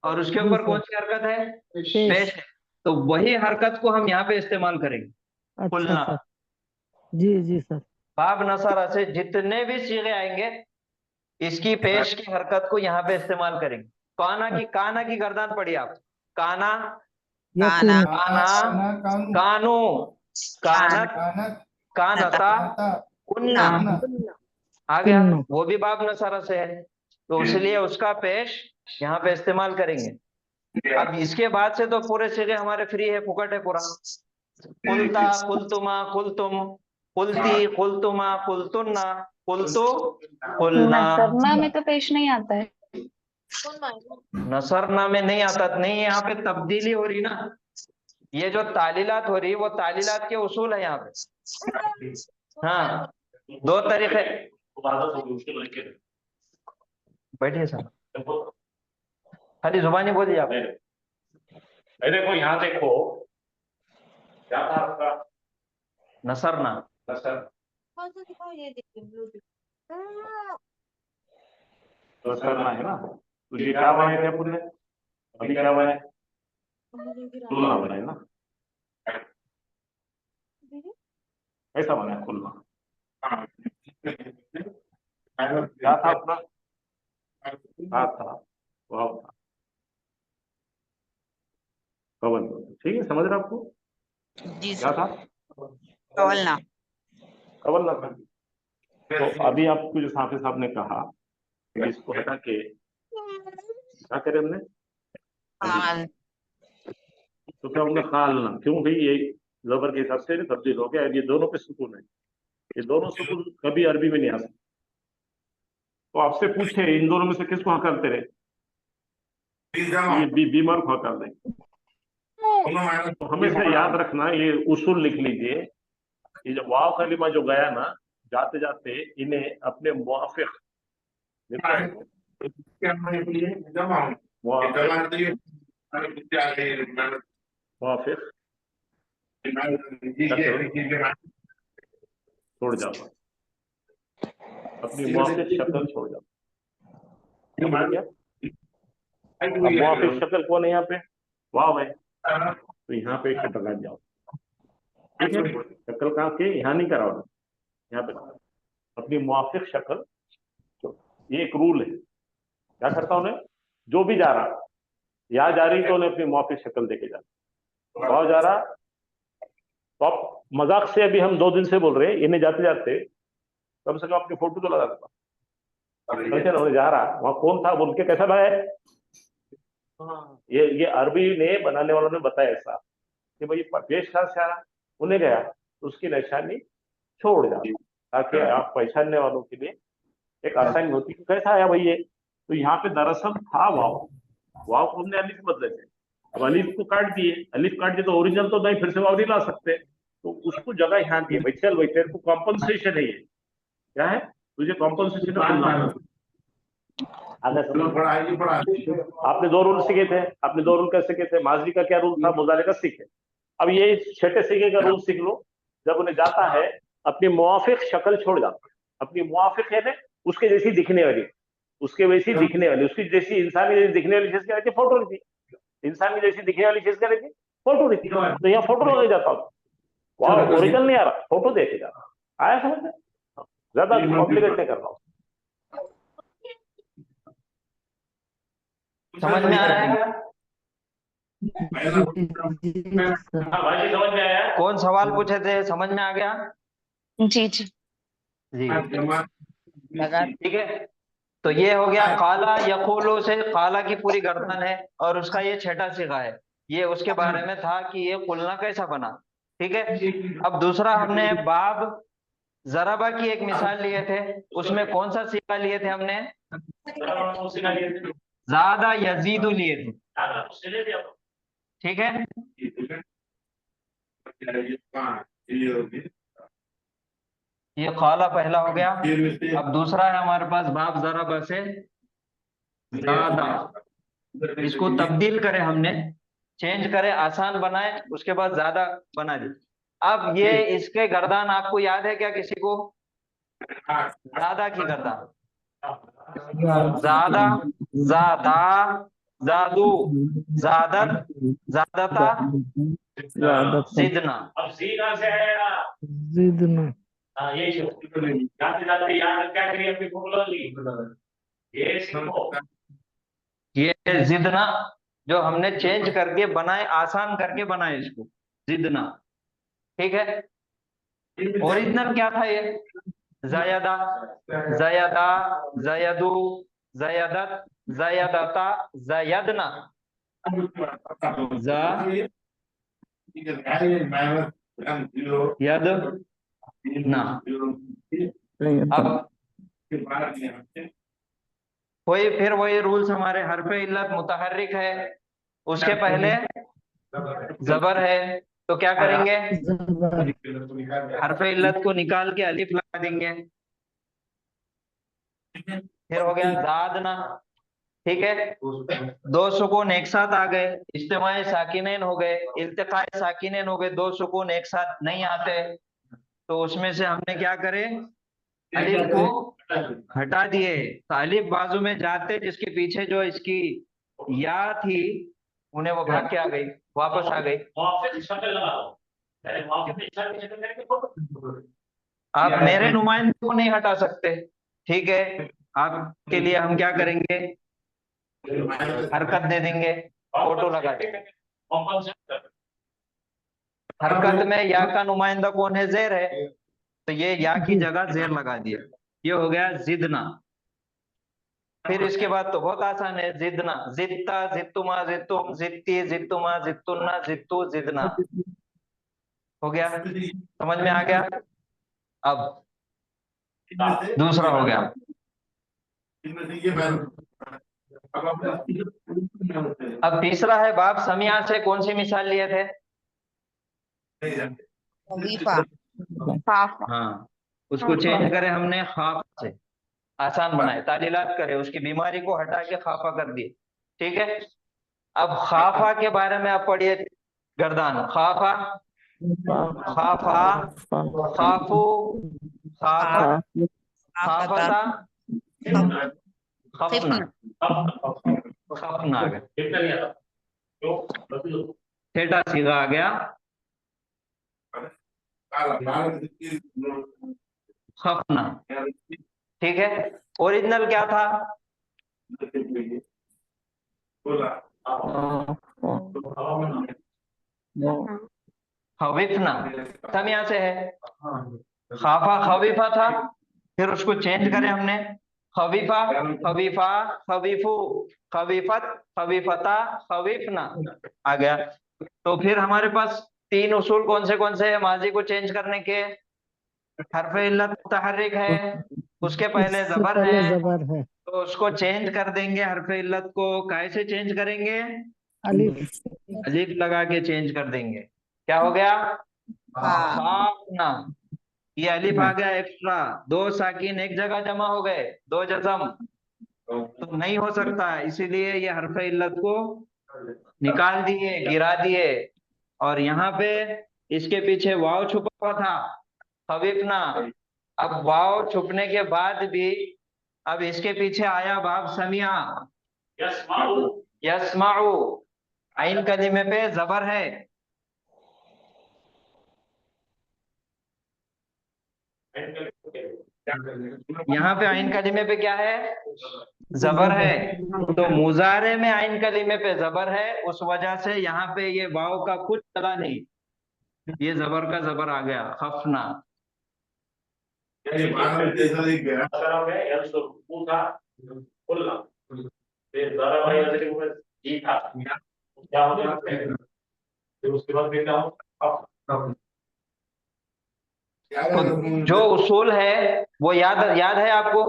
और उसके ऊपर कौन सी हरकत है, पेश है। तो वही हरकत को हम यहाँ पे इस्तेमाल करेंगे, अच्छा खुलना। सर, जी सर। बाब नसारा से जितने भी सीगे आएंगे इसकी पेश की हरकत को यहाँ पे इस्तेमाल करेंगे। काना की गर्दान पड़ी आप, काना, यकुन, काना, कानू, कानत, कानता, कुन्ना, आ गया, कुन्ना। वो भी बाब नसारा से है, तो इसलिए उसका पेश यहाँ पे इस्तेमाल करेंगे। अब इसके बाद से तो पूरे सीगे हमारे फ्री है, फुकट है पूरा। कुलता, कुलतुमा, कुलतुम, कुलती, कुलतुमा, कुलतुन्ना, कुलतु, कुलना। नसरना में तो पेश नहीं आता है। नसरना में नहीं आता, नहीं, यहाँ पे तब्दीली हो रही ना। ये जो तालीलात हो रही वो तालीलात के उसूल है यहाँ पे। हाँ, दो तरीके। बैठिए सर, खाली जुबानी बोलिए आप। देखो यहाँ देखो क्या था आपका, नसरना, नसर, नसरना है ना। तो ये क्या बनाए थे अपन ने, अभी क्या बनाए, खुलना बनाए ना, ऐसा बनाया खुलना। क्या था अपना, था वाव था, कवन, ठीक है, समझ रहे आपको जी क्या था, कवलना। कवन ना था। तो अभी आपको जो साफे साहब ने कहा कि इसको हटा के क्या करें हमने, काल। तो क्या हमने खालना, क्यों भाई ये जबर के हिसाब से तब्दील हो गया। ये दोनों पे सुकून है, ये दोनों सुकून कभी अरबी में नहीं आ सकते। तो आपसे पूछे इन दोनों में से किसको हकलते रहे, ये बीमार को हकल दें। तो हमेशा याद रखना, ये उसूल लिख लीजिए, ये जो वाव कलिमा जो गया ना, जाते जाते इन्हें अपने मुआफिक छोड़ जाता, अपनी मुआफिक शक्ल छोड़ जाता। मुआफिक शक्ल कौन है यहाँ पे, वाव है, तो यहाँ पे एक लगा जाओ, ठीक है। शक्ल कहाँ के, यहाँ नहीं कराओ, यहाँ पे अपनी मुआफिक शक्ल। तो ये एक रूल है, क्या करता उन्हें, जो भी जा रहा, यहाँ जा रही तो उन्हें अपनी मुआफिक शक्ल देके जाता, गाँव जा रहा। तो आप मजाक से अभी हम 2 दिन से बोल रहे हैं, इन्हें जाते जाते कम से कम अपनी फोटो तो लगा देता, उन्हें जा रहा वहां कौन था बोल के, कैसा भाई है। ये अरबी ने बनाने वालों ने बताया ऐसा कि भाई पेश कहाँ से आ रहा, उन्हें गया तो उसकी निशानी छोड़ जाओ, ताकि आप पहचानने वालों के लिए एक आसानी होती कि कैसा आया भाई ये। तो यहाँ पे दरअसल था वाव, वाव को हमने अलिफ बदले थे, अब अलिफ को काट दिए, अलिफ काट दिए तो ओरिजिनल तो नहीं, फिर से वाव नहीं ला सकते, तो उसको जगह यहाँ दी भाई, चल भाई तेरे को कॉम्पनसेशन है, ये क्या है, तुझे कॉम्पनसेशन आपने 2 रूल सीखे थे, आपने 2 रूल कैसे सीखे थे, माजी का क्या रूल था, मुजारे का सीखे। अब ये छठे सीखे का रूल सीख लो, जब उन्हें जाता है अपनी मुआफिक शक्ल छोड़ जाता है, अपनी मुआफिक है ना उसके जैसी दिखने वाली, उसके वैसी दिखने वाली, उसकी जैसी इंसानी जैसी दिखने वाली चीज क्या रहती है, फोटो रहती है। इंसान की जैसी दिखने वाली चीज क्या रहती है, फोटो रहती है। तो यहाँ फोटो लगा जाता हूँ, वहां ओरिजिनल नहीं आ रहा, फोटो देखे जा रहा। आया समझ में? ज्यादा कॉम्प्लिकेट नहीं कर रहा हूँ। समझ में आ रहा है? हाँ भाई समझ में आया? कौन सवाल पूछे थे, समझ में आ गया? जी जी जी ठीक है। तो ये हो गया काला यकूलो से काला की पूरी गर्दन है, और उसका ये छठा सिगा है। ये उसके बारे में था कि ये कुलना कैसा बना। ठीक है। अब दूसरा हमने बाब जराबा की एक मिसाल लिए थे, उसमें कौन सा सिगा लिए थे हमने? ज्यादा यजीदु लिए थे। ठीक है। ये काला पहला हो गया। अब दूसरा है हमारे पास बाब जराबा से ज्यादा। इसको तब्दील करें हमने, चेंज करें, आसान बनाए, उसके बाद ज्यादा बना दी। अब ये इसके गर्दान आपको याद है क्या किसी को? ज्यादा की गर्दान ज्यादा, ज्यादा, जादू, ज्यादत, ज्यादता, जिदना। अब सीना से आया। जिदना। हाँ यही जाते जाते याद क्या करिए अपनी फोटोलॉजी ये सीखो। ये जिदना जो हमने चेंज करके बनाए, आसान करके बनाए इसको जिदना। ठीक है। ओरिजिनल क्या था ये? जयादा, जयादा, जयदू, जयदत, जयदता, जयदना, यदना। अब वही रूल्स हमारे, हरफे इल्लत मुतहर्रिक है, उसके पहले जबर है, तो क्या करेंगे? हरफे इल्लत को निकाल के अलिफ लगा देंगे। फिर हो गया जादना। ठीक है। दो सुकून एक साथ आ गए, इज्तिमाई साकिनैन हो गए, इल्तिकाई साकिनैन हो गए, दो सुकून एक साथ नहीं आते, तो उसमें से हमने क्या करे? अलिफ को हटा दिए, तो अलिफ बाजू में जाते, जिसके पीछे जो इसकी या थी उन्हें वो भाग के आ गई, वापस आ गई। आप मेरे नुमाइंदे को नहीं हटा सकते। ठीक है। आपके लिए हम क्या करेंगे? हरकत दे देंगे, फोटो लगा देंगे। हरकत में या का नुमाइंदा कौन है? जेर है, तो ये या की जगह जेर लगा दिया। ये हो गया जिदना। फिर इसके बाद तो बहुत आसान है, जिदना, जिद्ता, जिद्तुमा, जिद्तुम, जिद्ती, जिद्तुमा, जिद्तुन्ना, जिद्तु, जिदना। हो गया, समझ में आ गया? अब दूसरा हो गया। अब तीसरा है बाप समिया से, कौन सी मिसाल लिए थे? हाँ, उसको चेंज करे हमने खाफ से, आसान बनाए, तालीलात करे, उसकी बीमारी को हटा के खाफा कर दिए। ठीक है। अब खाफा के बारे में आप पढ़िए गर्दान। खाफा, खाफा, खाफू, खाफा, खाफता, खफना, खफना आ गया, थेटा सीधा आ गया, खफना। ठीक है। ओरिजिनल क्या था? खवीफना, समिया से है। खाफा खवीफा था, फिर उसको चेंज करें हमने, खवीफा, खवीफा, खवीफू, खवीफत, खवीफता, खवीफना आ गया। तो फिर हमारे पास तीन उसूल कौन से हैं माजी को चेंज करने के? हरफे इल्लत मुतहर्रिक है, उसके पहले जबर है, तो उसको चेंज कर देंगे। हरफे इल्लत को कैसे चेंज करेंगे? अलिफ। अलिफ लगा के चेंज कर देंगे। क्या हो गया? खाफना। ये अलिफ आ गया एक्स्ट्रा, दो साकिन एक जगह जमा हो गए, दो जज़म, तो नहीं हो सकता, इसीलिए ये हरफे इल्लत को निकाल दिए, गिरा दिए, और यहाँ पे इसके पीछे वाव छुपा हुआ था, खवीफना। अब वाव छुपने के बाद भी अब इसके पीछे आया बाब समिया, यस्माउ। आइन कलीमे पे जबर है, यहाँ पे आइन कलीमे पे क्या है, जबर है। तो मुजारे में आइन कलीमे पे जबर है, उस वजह से यहाँ पे ये वाव का कुछ चला नहीं, ये जबर का जबर आ गया, खफना। जो उसूल है वो याद है आपको,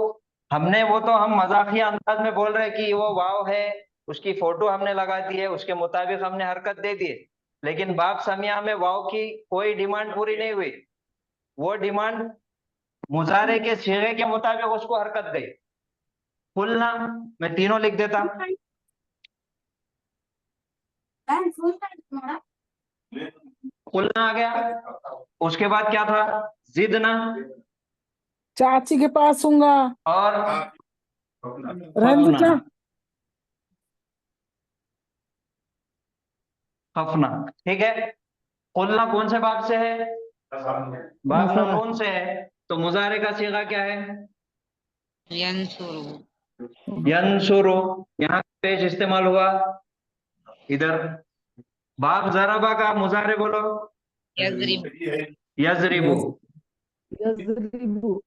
हमने वो तो हम मजाकिया अंदाज में बोल रहे हैं कि वो वाव है, उसकी फोटो हमने लगा दी है, उसके मुताबिक हमने हरकत दे दी है। लेकिन बाप समिया में वाव की कोई डिमांड पूरी नहीं हुई, वो डिमांड मुजारे के सीगे के मुताबिक उसको हरकत दे। खुलना, मैं तीनों लिख देता। खुलना आ गया, उसके बाद क्या था, जिदना, चाची के पास हूँगा। और रंजिता, खफना। ठीक है, खुलना कौन से बाब से है, बाब ममनून से है। तो मुजारे का सीगा क्या है, यंसुरु। यहाँ पेश इस्तेमाल हुआ इधर। बाब जराबा का मुजारे बोलो, यजरिबु। यजरिबु,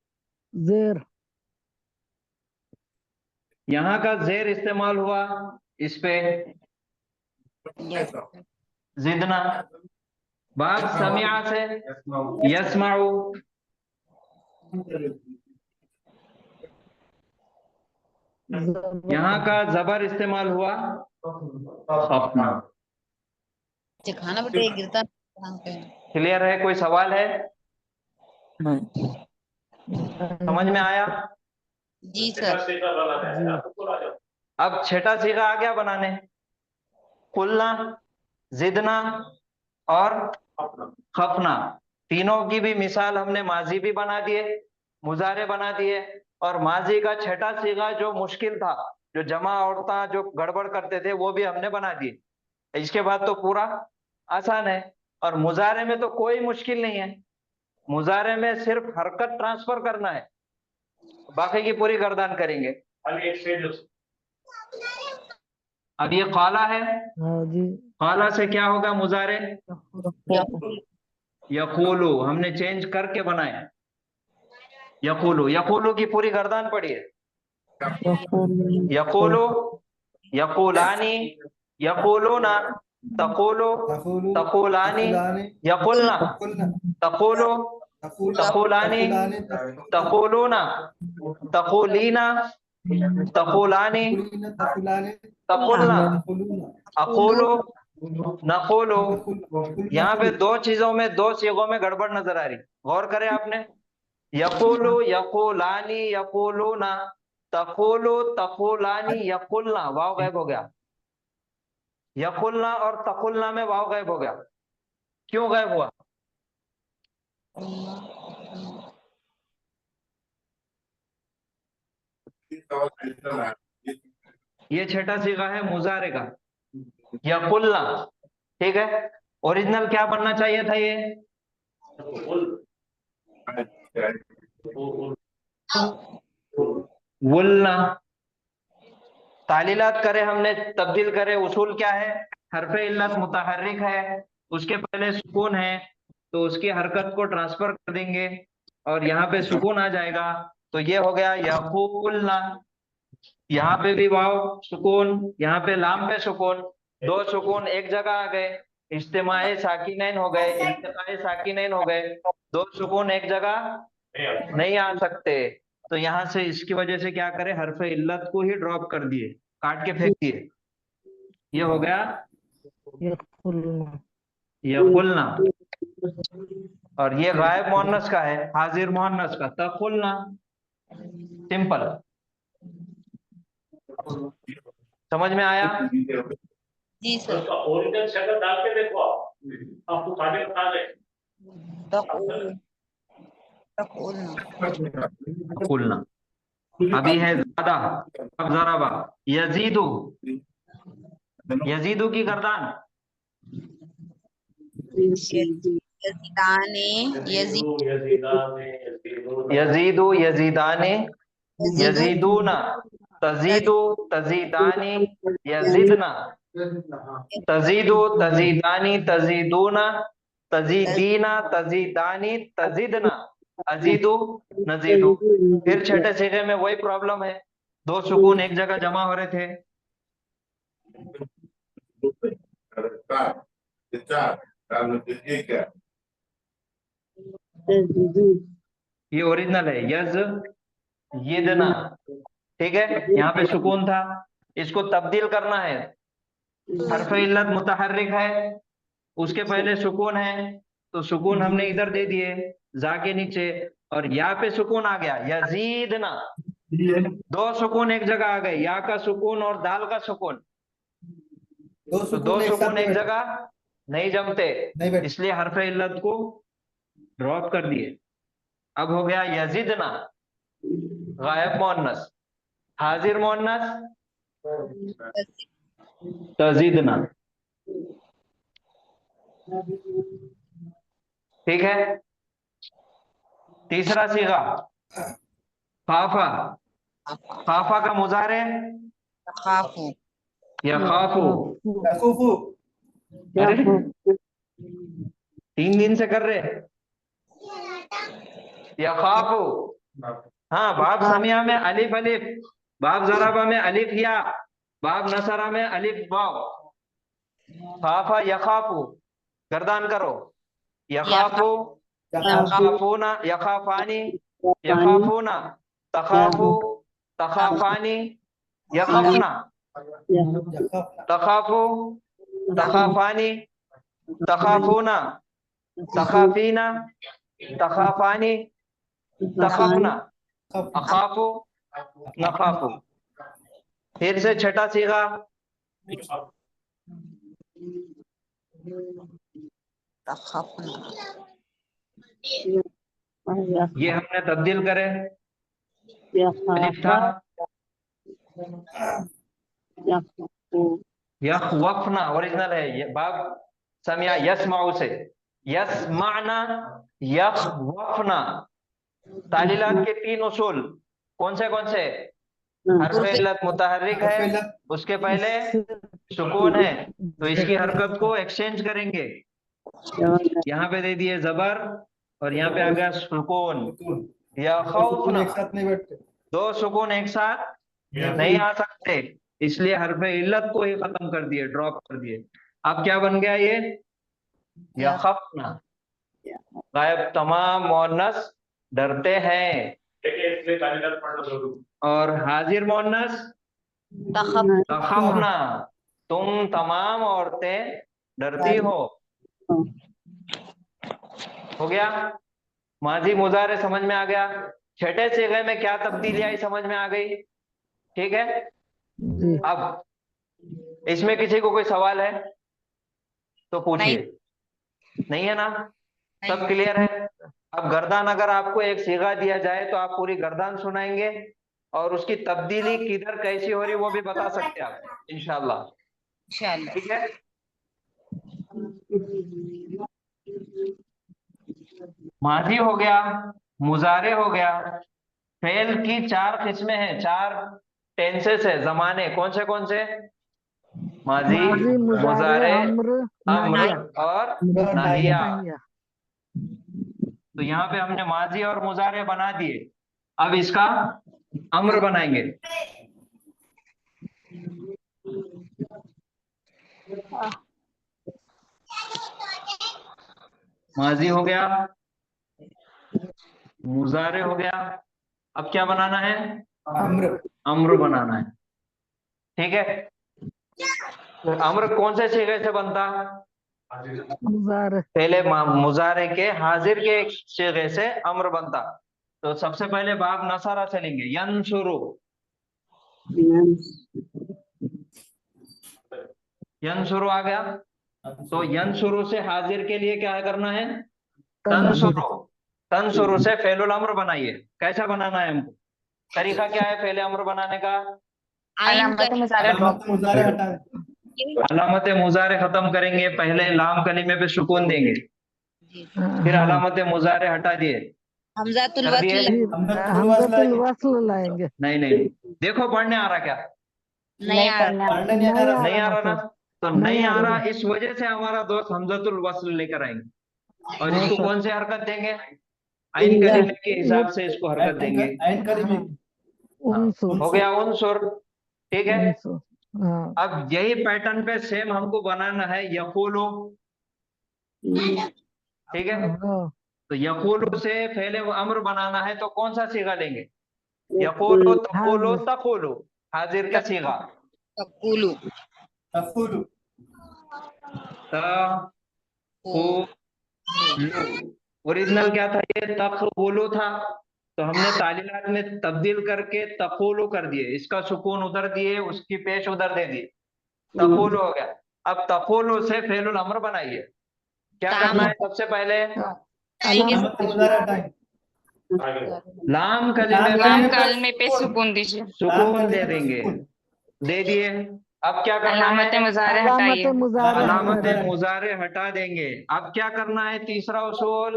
जेर। यहाँ का जेर इस्तेमाल हुआ इस पे, जिदना। बाब समिया से यस्माउ, यहाँ का जबर इस्तेमाल हुआ खफना। खाना बेटे गिरता। क्लियर है, कोई सवाल है, समझ में आया? जी सर। अब छठा सीगा आ गया बनाने, खुलना, जिदना और खफना। तीनों की भी मिसाल हमने माजी भी बना दिए, मुजारे बना दिए, और माजी का छठा सीगा जो मुश्किल था, जो जमा औरता जो गड़बड़ करते थे, वो भी हमने बना दिए। इसके बाद तो पूरा आसान है। और मुजारे में तो कोई मुश्किल नहीं है, मुजारे में सिर्फ हरकत ट्रांसफर करना है, बाकी की पूरी गर्दान करेंगे। अब ये काला है, हाँ जी। काला से क्या होगा मुजारे, यकूलू, हमने चेंज करके बनाया, यकूलू। यकूलू की पूरी गर्दान पड़ी है, यकूलू, यकूलानी, यकूलूना, तकूलू, तकूलानी, यकुलना, तकूलू, तकूलानी, तकूलूना, तकूलीना, तकूलानी, तकुलना, अकूलू, नकुलू। यहाँ पे दो चीजों में, दो सीगों में गड़बड़ नजर आ रही, गौर करें आपने। यकूलू, यकूलानी, यकूलूना, तकुलू, तकुलानी, यकुलना, वाव गायब हो गया। यकुलना और तकुलना में वाव गायब हो गया, क्यों गायब हुआ? ये छठा सीगा है मुजारे का, यकुलना। ठीक है, ओरिजिनल क्या बनना चाहिए था ये, वुलना। तालीलात करे हमने, तब्दील करे, उसूल क्या है, हरफे इल्लत मुतहर्रिक है, उसके पहले सुकून है, तो उसकी हरकत को ट्रांसफर कर देंगे और यहाँ पे सुकून आ जाएगा, तो ये हो गया यकूलना। यहाँ पे भी वाव सुकून, यहाँ पे लाम पे सुकून, दो सुकून एक जगह आ गए, इज्तिमाए साकिनैन हो गए, इल्तिकाए साकिनैन हो गए। दो सुकून एक जगह नहीं आ सकते, तो यहाँ से इसकी वजह से क्या करें, हरफे इल्लत को ही ड्रॉप कर दिए, काट के फेंक दिए। ये हो गया यकुलना। यकुलना। और ये गायब मुअन्नस का है, हाजिर मुअन्नस का, तकुलना। सिंपल, समझ में आया? जी सर। ओरिजिनल शक्ल डाल के देखो आप। कुलना अभी है ज्यादा। अब जरा बा यजीदु, यजीदु की गर्दान यजीदाने यजीदु यजीदाने यजीदूना तजीदु तजीदानी यजीदना तजीदु तजीदानी तजीदूना तजीदीना तजीदानी तजीदना अजीदु नजीदु। फिर छठे सीखे में वही प्रॉब्लम है, दो सुकून एक जगह जमा हो रहे थे। ये ओरिजिनल है यज यदना, ठीक है। यहाँ पे सुकून था, इसको तब्दील करना है। हर्फ इल्लत मुतहर्रिक है, उसके पहले सुकून है, तो सुकून हमने इधर दे दिए जा के नीचे, और यहाँ पे सुकून आ गया यजीदना। दो सुकून एक जगह आ गए, या का सुकून और दाल का सुकून। तो दो सुकून एक जगह नहीं जमते, इसलिए हर्फ इल्लत को ड्रॉप कर दिए। अब हो गया यजीदना गायब मोन्नस, हाजिर मोन्नस तजीदना, ठीक है। तीसरा सीगा खाफा, खाफा का मुजारे खाफू यखाफू। अरे 3 दिन से कर रहे यखाफू। हाँ, बाब समिया में अलिफ अलिफ, बाब जराबा में अलिफ या, बाब नसरा में अलिफ वाव। खाफा यखाफू, गर्दान करो यखाफू यखाफूना यखाफानी यखाफूना तखाफू तखाफानी यखफना तखाफू तखाफानी तखाफूना तखाफीना तखाफानी तखफना अखाफू नखाफू। फिर से छठा सीगा ये हमने तब्दील करे, अलिफ था यखवफना, ओरिजिनल है ये बाब समिया यस्माउ से, यस्माना यखवफना। तालीलात के 3 उसूल कौन से हर्फ इल्लत मुतहर्रिक है, उसके पहले सुकून है, तो इसकी हरकत को एक्सचेंज करेंगे। यहाँ पे दे दिए जबर और यहाँ पे आ गया सुकून या खौफना। दो सुकून एक साथ नहीं आ सकते, इसलिए हर्फ इल्लत को ही खत्म कर दिए, ड्रॉप कर दिए। अब क्या बन गया ये या खफना, गायब तमाम मोन्नस डरते हैं, और हाजिर मोन्नस तखफना, तुम तमाम औरतें डरती हो गया। माजी मुजारे समझ में आ गया। छठे सीगे में क्या तब्दीली आई समझ में आ गई, ठीक है। अब इसमें किसी को कोई सवाल है तो पूछिए। नहीं है ना, सब क्लियर है। अब गर्दान अगर आपको एक सीगा दिया जाए तो आप पूरी गर्दान सुनाएंगे, और उसकी तब्दीली किधर कैसी हो रही वो भी बता सकते हैं आप इंशाल्लाह, ठीक है। माजी हो गया, मुजारे हो गया। फेल की 4 किस्में हैं, 4 टेंसेस है, जमाने कौन से माजी मुजारे अम्र और नाहिया। तो यहाँ पे हमने माजी और मुजारे बना दिए, अब इसका अम्र बनाएंगे। माजी हो गया, मुजारे हो गया, अब क्या बनाना है अम्र बनाना है, ठीक है। तो अम्र कौन से सीगे से बनता, पहले मुजारे के हाजिर के सीगे से अम्र बनता। तो सबसे पहले बाब नसरा से लेंगे, यंसुरु, यंसुरु आ गया। तो यंसुरु से हाजिर के लिए क्या करना है? तंजुर तंसुरु। तंसुरु से फेलुल अम्र बनाइए। कैसा बनाना है हमको? तरीका क्या है फेले अम्र बनाने का? आइन अलामत मुजारे ड्रॉप। अलामत मुजारे खत्म करेंगे, पहले लाम कलीमे पे सुकून देंगे, फिर हाँ अलामत मुजारे हटा दिए, हमजातुल कर दिए? वस्ल फिर हमजतुल वस्ल लाएंगे। नहीं नहीं, देखो पढ़ने आ रहा क्या? नहीं आ रहा। नहीं आ नहीं आ रहा रहा ना? सर, तो नहीं आ रहा, इस वजह से हमारा दोस्त हमजतुल वस्ल लेकर आएंगे। और हाँ इसको सर। कौन सी हरकत देंगे? आइन कलीमे के हिसाब से इसको हरकत देंगे। हाँ, हाँ, उनसुर हो गया उनसुर। ठीक है। उनसुर। हाँ अब यही पैटर्न पे सेम हमको बनाना है यकूलु। ठीक है। हाँ तो यकूलु से पहले वो अम्र बनाना है, तो कौन सा सीगा लेंगे? यकूलु, तकूलु, हाजिर तकूलु। हाजिर का सीगा तकुलु तकूलु। ओरिजिनल क्या था? ये तकबुलु था, तो हमने तालीलात में तब्दील करके तकूलु कर दिए। इसका सुकून उधर दिए, उसकी पेश उधर दे दी, तकूलु हो गया। अब तकूलु से फेलुल अम्र बनाइए। क्या करना है सबसे पहले? अलामत लाम कलीमे लाम पे कलमे पे सुकून दीजिए। सुकून दे देंगे, दे दिए। अब क्या करना अलामत है? मुजारे अलामत हटाइए। मुजारे हटा अलामत देंगे। मुजारे हटा देंगे। अब क्या करना है? तीसरा उसूल।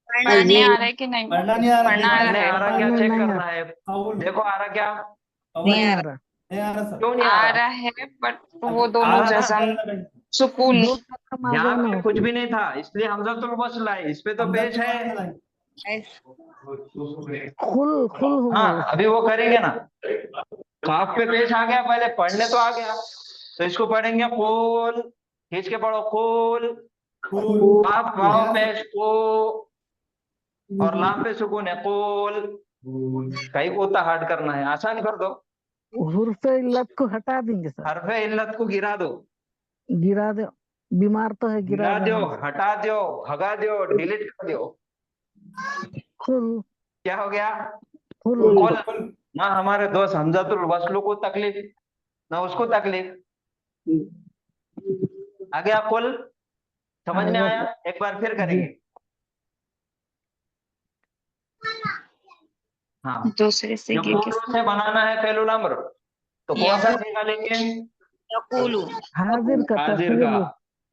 पढ़ना पढ़ने नहीं आ रहा है कि नहीं? पढ़ना आ पढ़ने रहा आ है। रहा क्या नहीं चेक नहीं आ करना है? देखो आ रहा क्या? नहीं आ आ रहा। क्यों नहीं आ आ रहा? रहा है बट वो आ दोनों रहा ना? जज्म सुकून। दो कदम आगे यहाँ ना पे हो। कुछ भी नहीं था, इसलिए हमजतुल वस्ल है। इस पे तो पेश है। खुल खुल होगा हाँ, वो। अभी वो करेंगे ना। काफ पे पेश आ गया, पहले पढ़ने तो आ गया, तो इसको पढ़ेंगे कुल। खींच के पढ़ो कुल। काफ वाव पेश को, और लाम पे सुकून है कुल। कहीं को हार्ड करना है, आसान कर दो। हुर्फ इल्लत को हटा देंगे सर। हरफे इल्लत को गिरा दो। गिरा दो, बीमार तो है, गिरा गिरा दो, देंगे। हटा दो, भगा दो, डिलीट कर दो। खुल क्या हो गया? खुल कुल। ना हमारे दोस्त हमजतुल वस्ल को तकलीफ, ना उसको तकलीफ। आ गया कुल? समझ में आएगा आया? सर। एक बार फिर जी करेंगे। हाँ, दूसरे से के यकूलु से बनाना है फेलुल अम्र, तो कौन सा सीगा लेंगे? तकुलु हाजिर का हाजिर का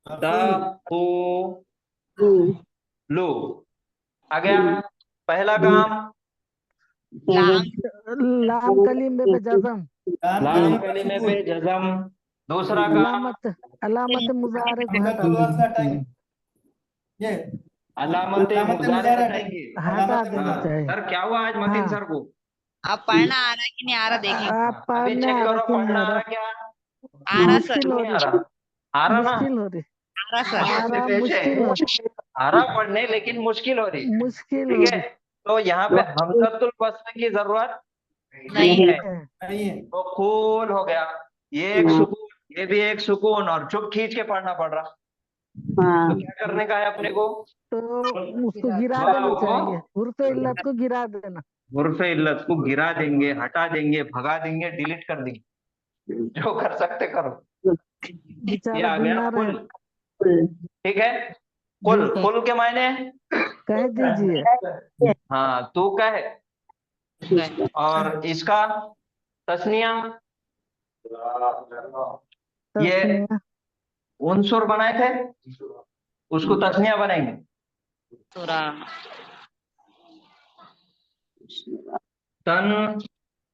तकूलु। तकूलु। आ गया पहला काम। लाम लाम कलीमे पे जज़म। लाम कलीमे पे जज़म। दूसरा काम अलामत अलामत मुजारे को हटा देंगे। अलामत मुजारे हटाएंगे। हटा देना हाँ, चाहिए। सर क्या हुआ आज मतीन हाँ सर को? अब पढ़ना आ रहा है कि नहीं आ रहा देखें। आप अभी पढ़ने चेक आ रहा करो कि नहीं पढ़ना आ आ रहा रहा। क्या? आ रहा सर, मुश्किल हो नहीं आ रही, रहा? आ रहा ना? मुश्किल हो रही, आ रहा सर। आ रहा, पेश है। मुश्किल हो रही, आ रहा पढ़ने, लेकिन मुश्किल हो रही। मुश्किल हो ठीक है, रही तो यहाँ पे हमजतुल वस्ल की जरूरत नहीं नहीं है। है। तो कूल हो गया। ये एक सुकून, ये भी एक सुकून, और चुप खींच के पढ़ना पड़ रहा। तो क्या करने का है अपने को? तो उसको गिरा देना चाहिए, हुर्फ इल्लत को गिरा देना। हुर्फ इल्लत को गिरा देंगे, हटा देंगे, भगा देंगे, डिलीट कर देंगे, जो कर सकते करो। ये बेचारा आ गया बीमार है। कुल। ठीक है, कुल। जी सर, कुल के मायने? कह दीजिए। हाँ, तू कह। और इसका तस्निया, ये तस्नीया उनसुर बनाए थे, उसको तस्निया बनाएंगे। सूरा तन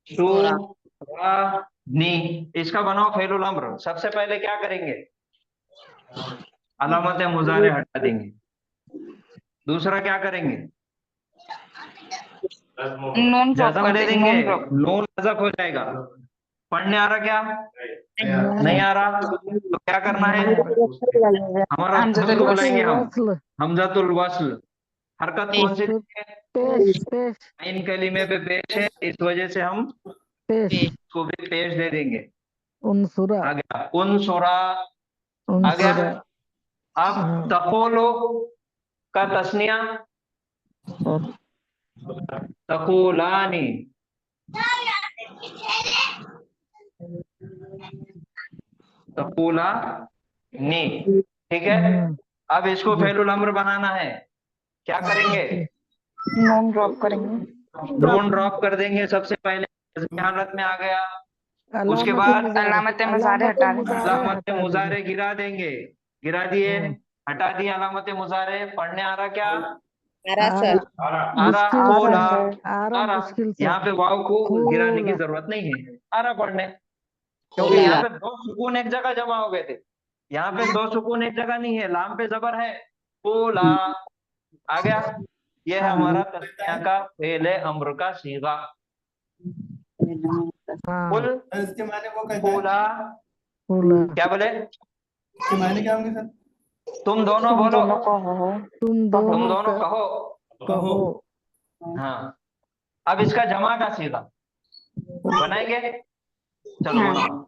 शु रा नी, इसका बनाओ फेलुल अम्र। सबसे पहले क्या करेंगे? अलामत मुजारे हटा देंगे। दूसरा क्या करेंगे? नॉन ड्रॉप जज़म कर दे देंगे। देंगे, नॉन ड्रॉप। नून हज़फ हो जाएगा। पढ़ने आ रहा क्या? नहीं आ रहा? तो क्या करना है? नहीं आ रहा। हमारा हमजतुल को वस्ल। बुलाएंगे हम, वस्ल हमजतुल वस्ल। हरकत कौन सी फिर है? पेश पेश इन कलीमे पे पेश है, इस वजह से हम पेश इसको भी पेश दे देंगे। उनसुरा आ गया उन सुरा। आ गया। उनसुरा। अब हाँ, तकोलो का तस्निया और तकुलानी। तकुला नी। ठीक है। अब इसको फेलुल अम्र बनाना है, क्या करेंगे? नॉन ड्रॉप करेंगे। नून ड्रॉप कर देंगे सबसे पहले, जज़मी हालत में आ गया। उसके अलामत बाद अलामत मुजारे हटा देंगे। अलामत मुजारे गिरा देंगे, गिरा दिए, हटा दिए अलामत मुजारे। पढ़ने आ रहा क्या? आरा सर आ रहा मुश्किल कोला, आरा आ रहा। मुश्किल से यहाँ पे वाव को गिराने की कोला। जरूरत नहीं है, आ रहा पढ़ने, क्योंकि कोला। यहाँ पे दो सुकून एक जगह जमा हो गए थे। यहाँ पे दो सुकून एक जगह नहीं है, लाम पे जबर है, कोला आ गया। ये है हमारा तस्निया का फेले अम्र का सीगा। हाँ कुल इसके मायने को कहते हैं, कोला, कोला। क्या बोले? इसके मायने क्या होंगे सर? तुम दोनों तुम बोलो, दोनों कहो। तुम तुम दोनों दोनों कहो। कहो। हाँ, अब इसका जमा का सीगा बनाएंगे, चलो हाँ। बनाओ।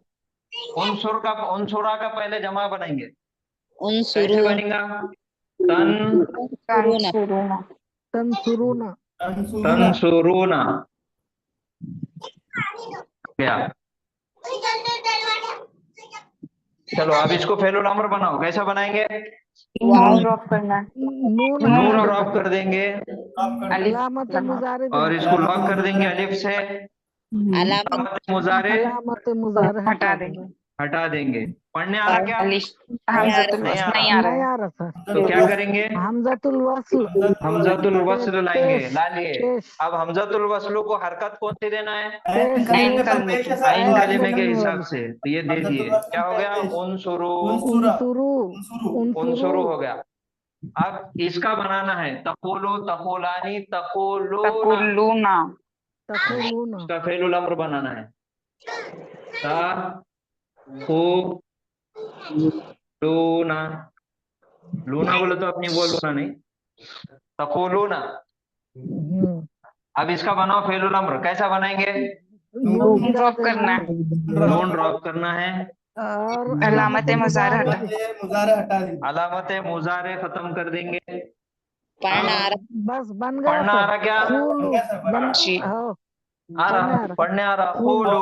उनसुरा का पहले जमा बनाएंगे, उन कैसे शुरू बनेगा? तन तंसुरूना। तंसुरूना। तंसुरूना क्या? चलो अब इसको फेलुल अम्र बनाओ, कैसा बनाएंगे? नॉन ड्रॉप करना है। नून नून हटा ड्रॉप कर देंगे अलिफ अलामत लगा। मुजारे और इसको लॉक कर देंगे अलिफ से। अलामत अलामत मुजारे अलामत मुजारे हटा देंगे। हटा देंगे। पढ़ने आ रहा क्या? अलिफ हमजतुल नहीं आ वस्ल रहा। नहीं आ रहा नहीं है। आ रहा था। तो क्या करेंगे? हमजतुल वस्ल हमजतुल वस्ल लाएंगे, पेश ला लिए। पेश अब हमजतुल वस्ल को हरकत कौन सी देना है? पेश आइन पेश कलमे की। आइन आइन कलिमे के कलमे हिसाब वाली। से, तो ये दे दिए। क्या हो गया? उनसुरू, उनसुरू उनसुरू हो गया। अब इसका बनाना है तकुलो, तकुलानी, तकुलूना। तकुलूना। तकुलूना। इसका फेलुल अम्र बनाना है, लूना। लूना बोले तो अपनी वो लूना नहीं, तकुलूना। अब इसका बनाओ फेलुल अम्र, कैसा बनाएंगे? नून गिरा ड्रॉप देना करना है। नून ड्रॉप करना है और अलामत मुजारे हटा। मुजारे हटा दी। अलामत मुजारे खत्म कर देंगे। पढ़ना आ रहा बस बन गया पढ़ना आ सर। रहा क्या? खूलू बन जी। हाँ आ पढ़ने रहा, आ रहा। पढ़ने आ रहा। खूलू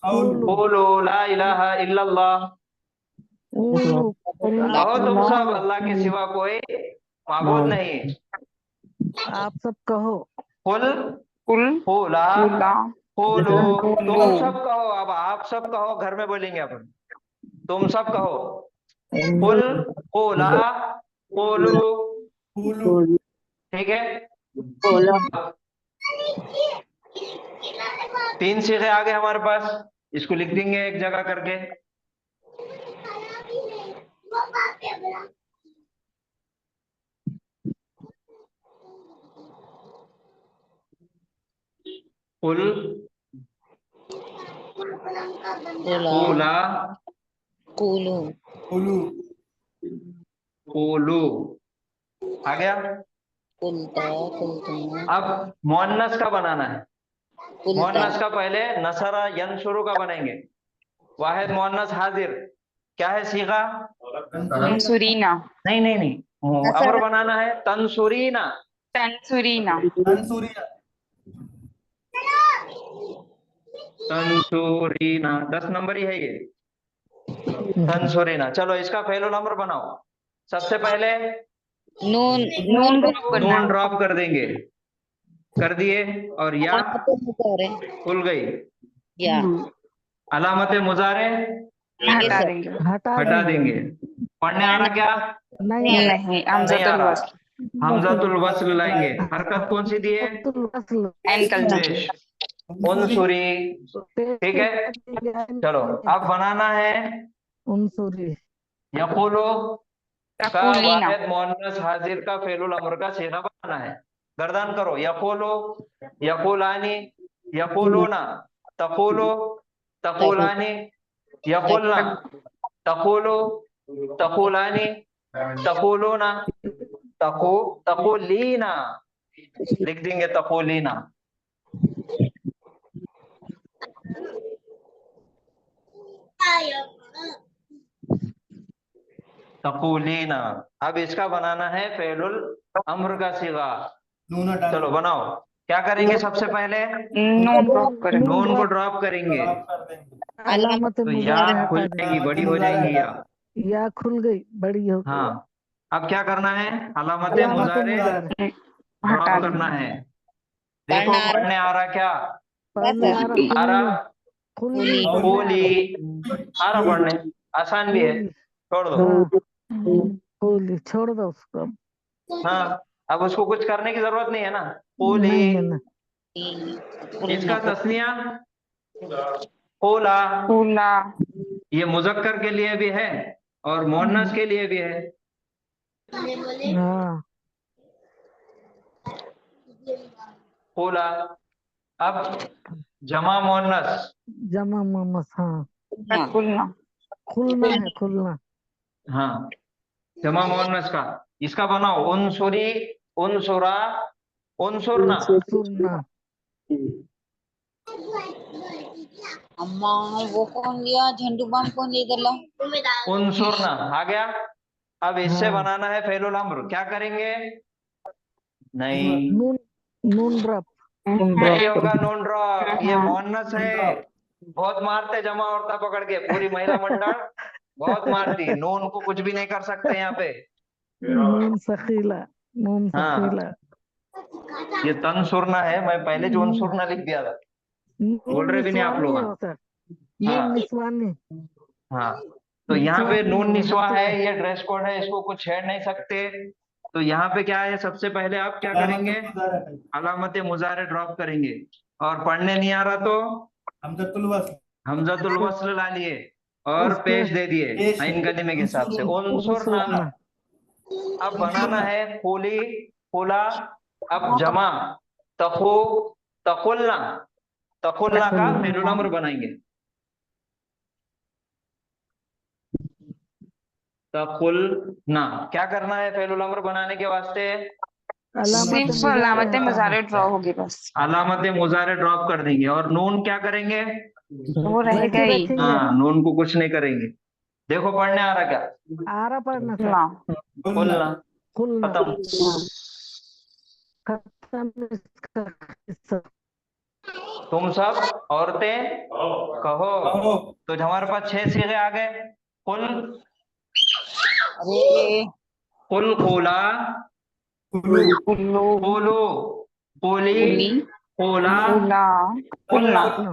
कूलू कूलू ला इलाहा इल्लल्लाह। खूलू कहो तुम सब, अल्लाह के सिवा कोई माबूद नहीं। आप सब कहो। कुल कुल कूला कुला कूलू, कूलू। तुम सब कहो। अब आप सब कहो, घर में बोलेंगे अपन। तुम सब कहो, कुल कूला कूलू, ठीक है। तीन सीखे आ गए हमारे पास, इसको लिख देंगे एक जगह करके। कुल कूला कुलू कूलू आ गया। कुलता कुलतुमा अब मुअन्नस का बनाना है। कुलता मुअन्नस का पहले नसरा यंसुरु का बनाएंगे। वाहिद मुअन्नस हाजिर, क्या है सीगा? तंसुरीना। नहीं नहीं नहीं, अमर बनाना है तंसुरीना। तंसुरीना। तंसुरीना 10 नंबर ही है ये, तंसुरीना। चलो इसका फेलुल अमर बनाओ। सबसे पहले नून नून ड्रॉप करना नून है। ड्रॉप कर देंगे, कर दिए। और या मुजारे खुल गई। या अलामत मुजारे हटा देंगे। हटा देंगे। पढ़ने आ रहा क्या? नहीं आ रहा। नहीं नहीं आ हमजतुल रहा। वस्ल। हमजतुल वस्ल लाएंगे। हरकत कौन सी दी है? हमजतुल वस्ल आइन कलमे की। पेश, उनसुरी, ठीक है। चलो अब बनाना है उनसुरी यकुलो का तकुलीना। वाहिद मुअन्नस हाजिर का फेलुल अमर का सीगा बनाना है। गर्दान करो, यकुलो, यकुलानी, यकुलूना, तकुलो, तकुलानी, यकुलना, तकुलो, तकुलानी, तकुलूना, तकुलीना। लिख देंगे तकुलीना। तकुलीना। अब इसका बनाना है फेलुल अम्र का सीगा। चलो बनाओ। क्या करेंगे सबसे पहले? नून ड्रॉप करेंगे। नून को ड्रॉप करेंगे, अलामत तो या मुजारे खुल हटा दें। जाएगी, बड़ी हो जाएंगी या। या खुल गई, बड़ी हो गई। हाँ, अब क्या करना है? अलामत अलामत मुजारे मुजारे ड्रॉप हटा करना देंगे। है। देखो पढ़ना आ रहा पढ़ने आ रहा क्या? पढ़ने आ रहा, आ खुलनी रहा? खुलनी और पढ़ने आ रहा, कोली आ रहा पढ़ने, आसान भी है, खुली। छोड़ दो। हाँ हम्म, खुली, छोड़ दो उसको अब। हाँ, अब उसको कुछ करने की जरूरत नहीं है ना। नहीं है कोली, ना। इसका तस्निया कोला, फूला, ये मुजक्कर के लिए भी है और मुअन्नस के लिए भी है। हाँ कोला। अब जमा मुअन्नस, जमा मोमस, हाँ फूलना, खुलना है, खुलना। हाँ, जमा मुअन्नस का इसका बनाओ उनसुरी, उनसुरा, उनसुरना। सुरना। अम्मा वो कौन लिया, झंडू बम कौन ले इधर लाओ। उनसुरना आ गया। अब इससे हाँ बनाना है फेलुल अम्र, क्या करेंगे? नहीं, नून, नून ड्रॉप। नहीं होगा नून ड्रॉप, ये मुअन्नस है। ड्रॉप। बहुत मारते जमा औरता पकड़ के, पूरी महिला मंडल बहुत मारती। नून को कुछ भी नहीं कर सकते यहाँ पे। नून सखीला, नून हाँ, सखीला। ये तनसुरना है, मैं पहले जो उनसुरना लिख दिया था। बोल नून रहे भी नहीं आप लोग? निस्वानी हाँ, हो सर, नून हाँ, निस्वानी। हाँ। तो यहाँ पे निस्वानी नून हो, निस्वा हर है, जगह। ये ड्रेस कोड है, इसको कुछ छेड़ नहीं सकते। तो यहाँ पे क्या है, सबसे पहले आप क्या करेंगे? मुजारे हटा दीजिए। अलामत मुजारे ड्रॉप करेंगे। और पढ़ने नहीं आ रहा तो हमजतुल वस्ल। हमजतुल वस्ल ला लिए और उसके पेश दे दिए पेश आइन कलीमे के हिसाब से, उनसुरना। उनसुरना। अब बनाना है खोली, खोला। अब जमा तखु, तकुलना, तकुलना का खुलना। फेलुल अम्र बनाएंगे। तकुलना, क्या करना है फेलुल अम्र बनाने के वास्ते? अलामत सिर्फ मुजारे अलामत हटाना। मुजारे ड्रॉ होगी बस, अलामत मुजारे ड्रॉप कर देंगे और नून क्या करेंगे? वो रहेगा वैसे ही रखेंगे। हाँ, नून को कुछ नहीं करेंगे। देखो पढ़ने आ रहा क्या? आ रहा पढ़ना सर। ना, खुलना, खुलना। खत्म। खत्म इसका हिस्सा। तुम सब औरतें कहो। कहो। तो हमारे पास 6 सीगे आ गए। कुल, अरे कुल, कोला, कुल्लू। कुल्लू, कोलो, कोली, कुली, कोला, कुला, कुलना, खुलना।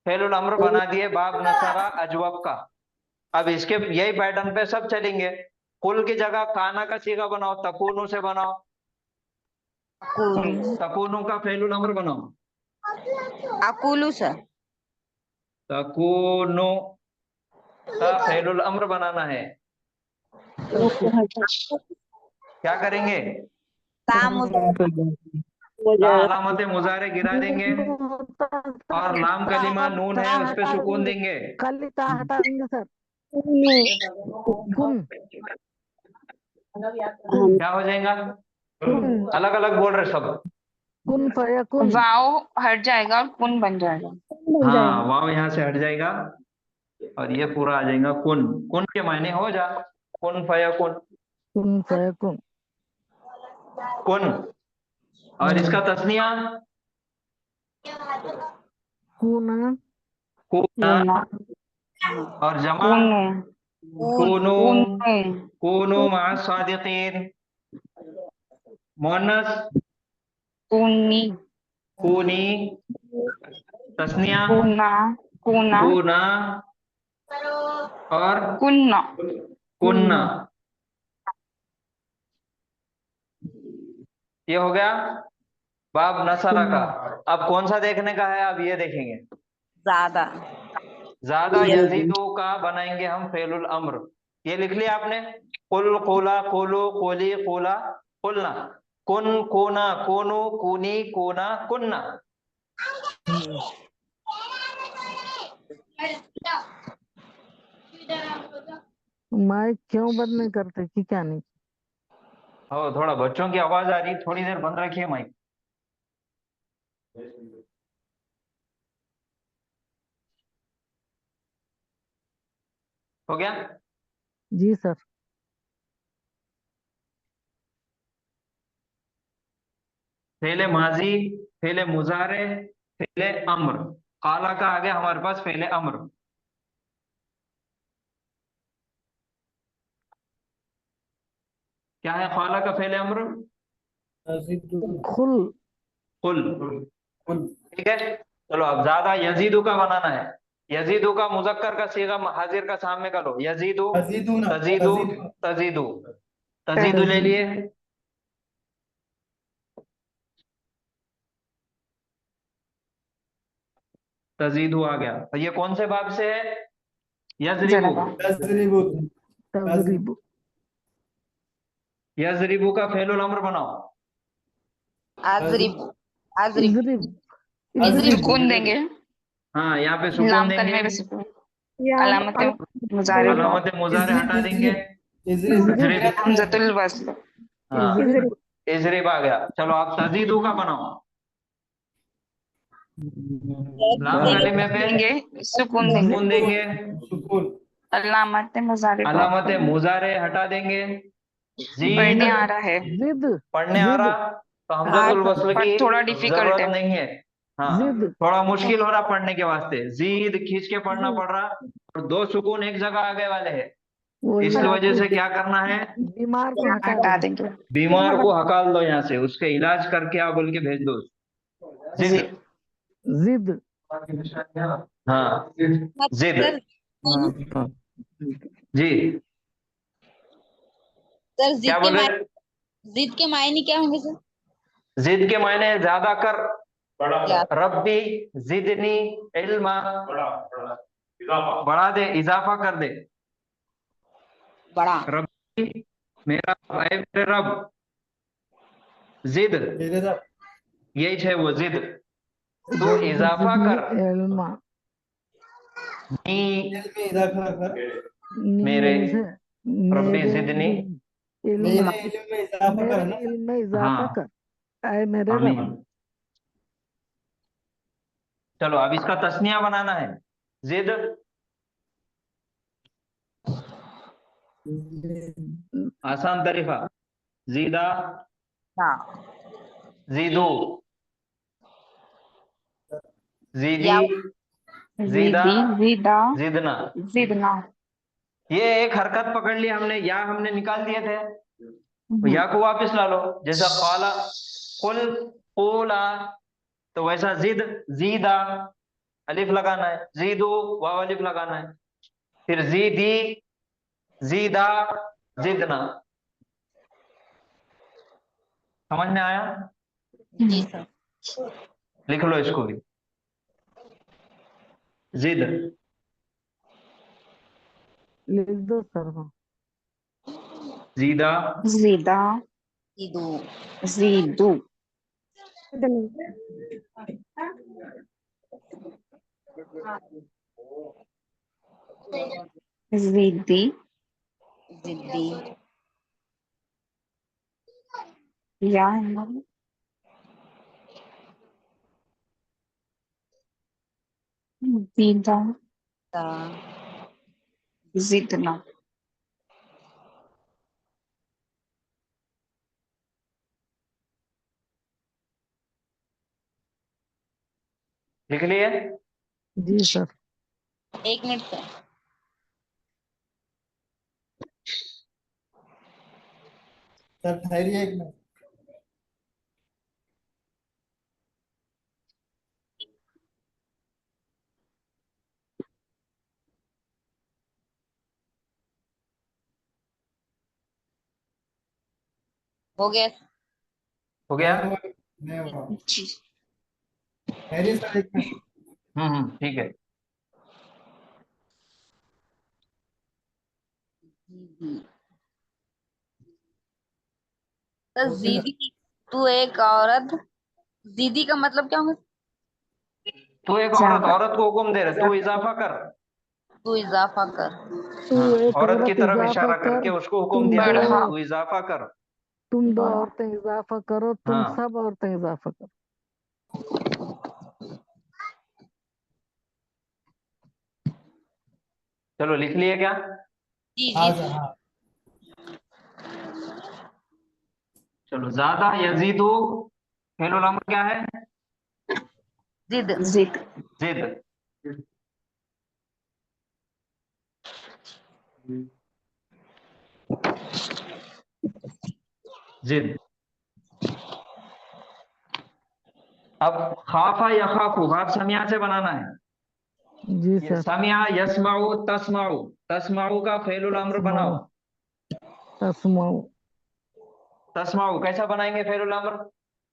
फेलुल अम्र बना दिए बाब नसरा अजवब का। अब इसके यही पैटर्न पे सब चलेंगे। कुल की जगह काना का सीगा बनाओ, तकूनु से बनाओ। कुल, तकूनु का फेलुल अम्र बनाओ, अकुलू सर। तकूनु का फेलुल अम्र बनाना है। क्या करेंगे? काम अलामत मुजारे गिरा देंगे होता और सर, लाम कलीमा नून ता है उस पे हटा सुकून देंगे, देंगे। खाली ता हटा देंगे सर। कुन, कुन, क्या हो जाएगा? कुन, अलग अलग बोल रहे सब। कुन फयकुन। वाव हट जाएगा और कुन बन जाएगा। हाँ, वाव यहाँ से हट जाएगा और ये पूरा आ जाएगा कुन। कुन के मायने हो जा, कुन फयकुन, कुन फयकुन। कुन। और इसका तस्निया कुना, कुना, कुना, और जमा कुनु, कुनु, कुनु, कुनु मा सादिकीन। मुअन्नस कुनी, कुनी, तस्निया कुना, कुना, कुना और कुन्ना, कुन्ना। ये हो गया बाब नसरा का। अब कौन सा देखने का है? अब ये देखेंगे। ज्यादा। ज्यादा यजीदु का बनाएंगे हम फेलुल अम्र। ये लिख लिया आपने? कुल, कोला, कोलो, कोली, कोला, कुलना। कुन, कोना, कोनो, कुनी, कोना, कुन्ना। माइक क्यों बंद नहीं करते कि क्या नहीं? हो, थोड़ा बच्चों की आवाज आ रही, थोड़ी देर बंद रखिए माइक। हो गया? जी सर। फेले माजी, फेले मुजारे, फेले अम्र। काला का आ गया हमारे पास फेले अम्र। क्या है खाला का फेल अम्र? खुल कुल। ठीक है, चलो अब ज्यादा यजीदू का बनाना है। यजीदू का मुजक्कर का सीगा हाजिर का सामने का लो। यजीदू, तजीदूना तजीदू, तजीदू, तजीदू ले लिए। तजीदू आ गया। तो ये कौन से बाब से है? यजरिबू। जरबा। तजरीबु तजरीब यजरिबू का फेलुल अम्र बनाओ। आजरिब, आजरिब, इजरिब इजरिब, सुकून देंगे, हाँ, यहाँ पे सुकून लाम देंगे। कलमे में सुकून, या अलामत मुजारे अलामत मुजारे हटा देंगे। इजरिब इजरिब, हमजतुल वस्ल। हाँ, इजरिब इजरिब आ गया। चलो आप तजीदू का बनाओ। लाम कलिमे पे देंगे, सुकून देंगे, सुकून देंगे। सुकून अलामत मुजारे अलामत मुजारे हटा देंगे। जीद, पढ़ने आ रहा है, जिद पढ़ने आ जिद रहा, तो हमजतुल वस्ल पर की थोड़ा डिफिकल्ट जरूरत है। नहीं है। हाँ, जिद थोड़ा मुश्किल हो रहा पढ़ने के वास्ते, जीद खींच के पढ़ना पड़ रहा, और दो सुकून एक जगह आगे वाले हैं। वही इस वजह आपको से क्या करना है? बीमार को हटा हटा देंगे। देंगे। बीमार को हकाल दो यहाँ से, उसके इलाज करके आप बोल के भेज दो। जिद, जिद हाँ, जिद, सर, जी, सर क्या बोले? जिद के मायने क्या होंगे सर? जिद के मायने ज्यादा कर, क्या? रब्बी जिदनी इल्मा, बढ़ा दे, इजाफा कर दे। बड़ा, रब्बी मेरा, ऐ मेरे रब, जिद मेरे रब यही है वो जिद, तू रब्बी इजाफा जिदनी कर। इल्मा नी दिल में इजाफा कर मेरे, मेरे रब्बी मेरे जिदनी, इल्मा मेरे इल्म में इजाफा मेरे कर ना इल्म में इजाफा हाँ, कर, ऐ मेरे रब। आमीन। चलो अब इसका तस्निया बनाना है। जिद, आसान तरीका, जीदा, हाँ, जीदू, जीदी, या जीदा, जीदी, जीदा, जिदना। जिदना। ये एक हरकत पकड़ ली हमने, या हमने निकाल दिए थे, तो या को वापस ला लो। जैसा काला, कुल, कोला, तो वैसा जिद, जीदा, अलिफ लगाना है। जीदू, वाव अलिफ लगाना है। फिर जीदी, जीदा, जिदना। समझ में आया? जी सर। लिख लो इसको भी। जिद, लिख दो सर। जीदा, जीदा, जिदू, जीदू, जीदी, जिद्दी, या है ना? जीदा, ता, जिदना। लिख लिए? जी सर। एक मिनट सर। सर ठहरिए एक मिनट हो गया? हो गया? नहीं हुआ जी। ठहरिए सर एक मिनट ठीक है। दीदी, सर दीदी, तू एक औरत, दीदी का मतलब क्या होगा? तू एक औरत, ज्यादा, औरत को हुक्म दे रहे, तू इजाफा कर। तू इजाफा कर। तू हाँ, एक औरत की औरत तरफ इजाफा इशारा कर, करके उसको हुक्म तुम दिया दो, जा रहा है, बढ़ा, तू इजाफा कर। तुम दो बढ़ा। औरतें इजाफा करो, तुम हाँ, सब औरतें इजाफा करो। चलो लिख लिए क्या? जी हाँ जी सर सर। हाँ चलो, ज्यादा यजीदू फेलुल अम्र क्या है? जिद, जिद, जिद। जिद। अब खाफा यखाफू भाग समिया से बनाना है। जी ये सर। समिया यस्माउ तस्माउ, तस्माउ का फेलुल अम्र बनाओ। तस्माउ। तस्माउ कैसा बनाएंगे फेलुल अम्र?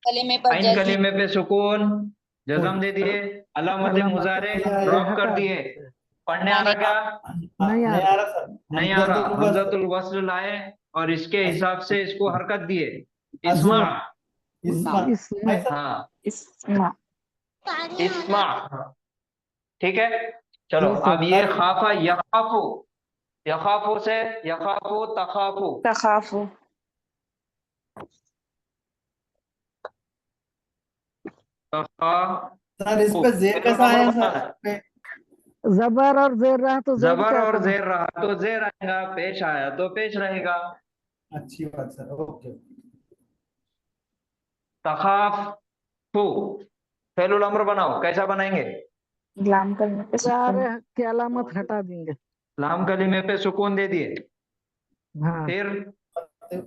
कलीमे पर आइन जज़्म कलीमे पे सुकून, जज़म दे दिए, अलामत मुजारे ड्रॉप कर दिए। पढ़ने आ रहा क्या? नहीं आ नहीं आ रहा सर। नहीं आ रहा। हमजतुल वस्ल लाए और इसके हिसाब से इसको हरकत दिए। इस्मा। इस्मा इसमें हाँ इस्मा इस्मा, ठीक है। चलो जी सर। अब ये खाफा यखाफू, यखाफू से यखाफू तखाफू, तखाफु तखाफू। सर इस पे जेर कैसा अमर आया बनाना सर? है। पे जबर और जेर रहा तो जेर जबर क्या और करूं? जेर रहा तो जेर आएगा, पेश आया तो पेश रहेगा। अच्छी बात सर, ओके। तखाफू फेलुल अम्र बनाओ, कैसा बनाएंगे? लाम करने पे सुकून मुजारे की अलामत हटा देंगे। लाम कलीमे पे सुकून दे दिए, हाँ। फिर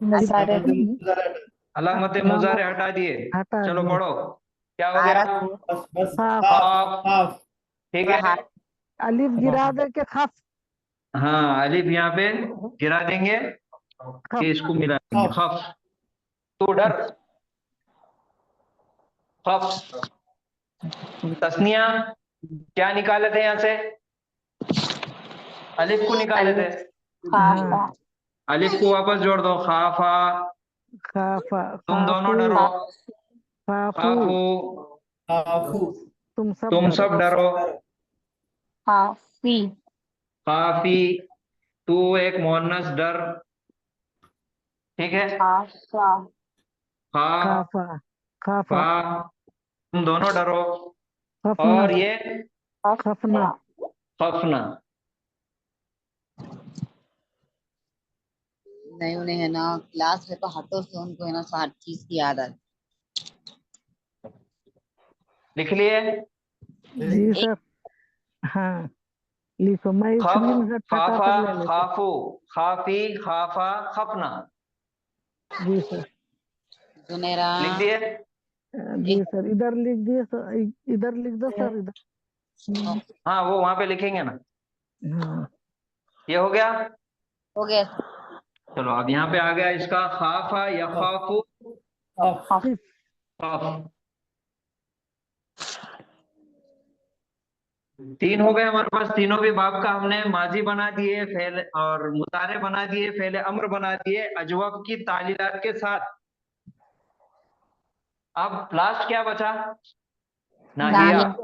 मसारे अलामत अलामत मुजारे हटा दिए। हटा चलो दिए। पढ़ो, क्या हो गया? बस बस खाफ। Half half. ठीक है। अलिफ गिरा दे के खफ। हाँ अलिफ यहाँ पे गिरा देंगे कि इसको मिला देंगे। खफ। खफ, तो डर। खफ। तस्निया क्या निकाले थे यहाँ से? अलिफ को निकाले थे। खाफा अलिफ को वापस जोड़ दो, खाफा। खाफा। तुम दोनों खाफू। डरो। खाफू। खाफू हाफू। तुम सब तुम डरो। सब डरो। खाफी खाफी तू एक मोहन्नस डर, ठीक है। खाफा खा खाफा। खाफा। फा तुम दोनों डरो। खफना। और ये खफना। खफना। नहीं, उन्हें है ना क्लास में तो हाथों से उनको है ना हर चीज की आदत। लिख लिए? जी सर। हाँ लिखो, मैं खफ, स्क्रीन हटा खाफा, कर ले लेता। खाफू, खाफी, खाफा, खफना। जी सर। सुनेरा लिख दिए? जी सर, इधर लिख दिए सर, इधर लिख दो सर, इधर। हाँ वो वहां पे लिखेंगे ना। हाँ। ये हो गया। हो गया। चलो अब यहाँ पे आ गया इसका खाफा या खाफू खफ। खिफ। खफ। तीन हो गए हमारे पास, तीनों भी बाब का हमने माजी बना दिए, फेल और मुतारे बना दिए, फेले अम्र बना दिए अजवब की तालीलात के साथ। अब लास्ट क्या बचा? नाहिया।